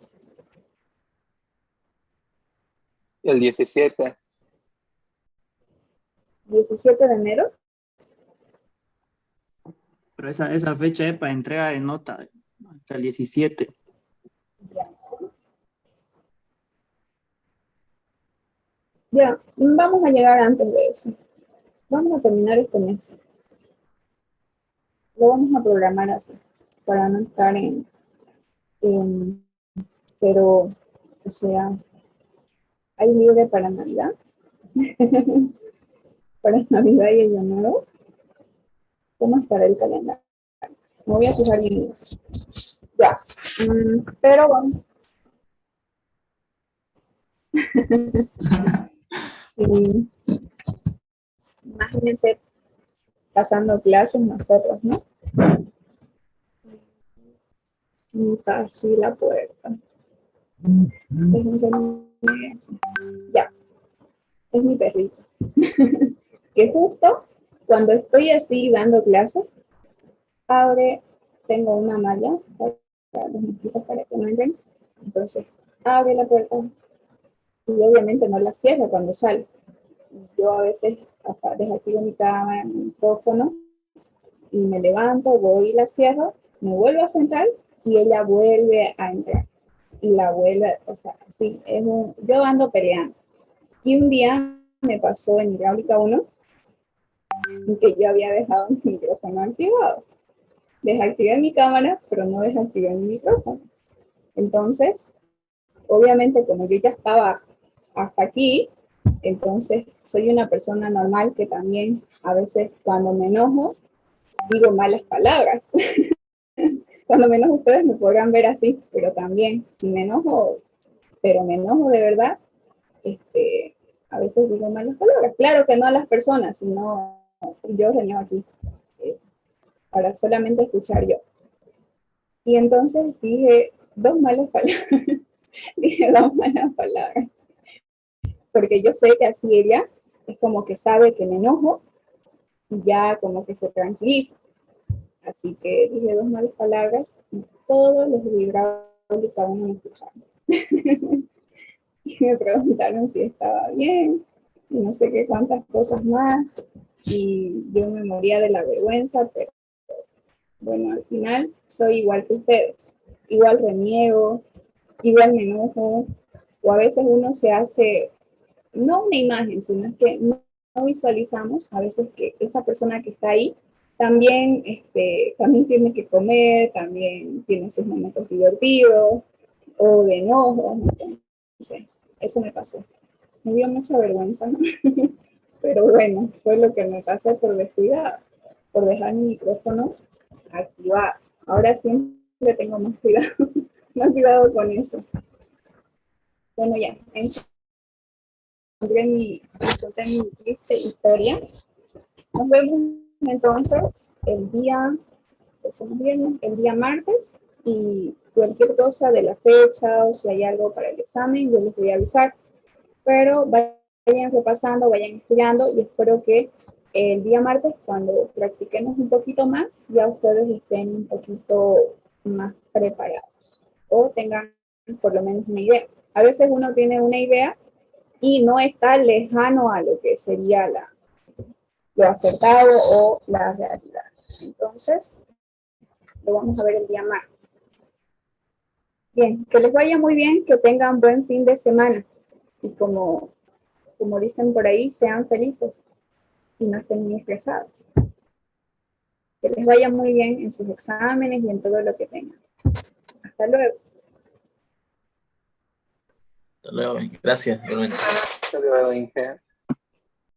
El 17. 17 de enero. Pero esa fecha es para entrega de nota, hasta el 17. Ya, vamos a llegar antes de eso. Vamos a terminar este mes. Lo vamos a programar así, para no estar pero, o sea, ¿hay libre para Navidad? Para Navidad y Año Nuevo. ¿Cómo estará el calendario? Me voy a fijar bien en eso. Ya, pero bueno. Sí. Imagínense pasando clases nosotros, ¿no? Y así la puerta. Ya, es mi perrito. Que justo cuando estoy así dando clases, abre tengo una malla para los mosquitos para que no entren. Entonces, abre la puerta y obviamente no la cierro cuando salgo. Yo a veces hasta desactivo mi cámara, mi micrófono y me levanto, voy y la cierro, me vuelvo a sentar y ella vuelve a entrar. Y la vuelve, o sea, así, yo ando peleando. Y un día me pasó en hidráulica 1 que yo había dejado mi micrófono activado. Desactivé mi cámara, pero no desactivé mi micrófono. Entonces, obviamente, como yo ya estaba hasta aquí, entonces soy una persona normal que también a veces cuando me enojo digo malas palabras. Cuando me enojo ustedes me podrán ver así, pero también si me enojo, pero me enojo de verdad, a veces digo malas palabras. Claro que no a las personas, sino yo reniego aquí, para solamente escuchar yo. Y entonces dije dos malas palabras. Dije dos malas palabras. Porque yo sé que así ella es como que sabe que me enojo y ya como que se tranquiliza. Así que dije dos malas palabras y todos los de hidráulica 1 me escucharon. Y me preguntaron si estaba bien y no sé qué cuántas cosas más. Y yo me moría de la vergüenza, pero bueno, al final soy igual que ustedes. Igual reniego, igual me enojo, o a veces uno se hace, no una imagen, sino es que no visualizamos a veces que esa persona que está ahí también, también tiene que comer, también tiene sus momentos divertidos o de enojo. Entonces, eso me pasó. Me dio mucha vergüenza, ¿no? Pero bueno, fue lo que me pasó por descuidar, por dejar mi micrófono activado. Ahora siempre tengo más cuidado, más cuidado con eso. Bueno, ya, encontré mi triste historia. Nos vemos entonces el día martes, y cualquier cosa de la fecha o si hay algo para el examen, yo les voy a avisar. Pero vayan repasando, vayan estudiando y espero que el día martes, cuando practiquemos un poquito más, ya ustedes estén un poquito más preparados o tengan por lo menos una idea. A veces uno tiene una idea y no está lejano a lo que sería lo acertado o la realidad. Entonces, lo vamos a ver el día martes. Bien, que les vaya muy bien, que tengan buen fin de semana. Y como dicen por ahí, sean felices y no estén muy estresados. Que les vaya muy bien en sus exámenes y en todo lo que tengan. Hasta luego. Hasta luego, gracias. Hasta luego, Inge.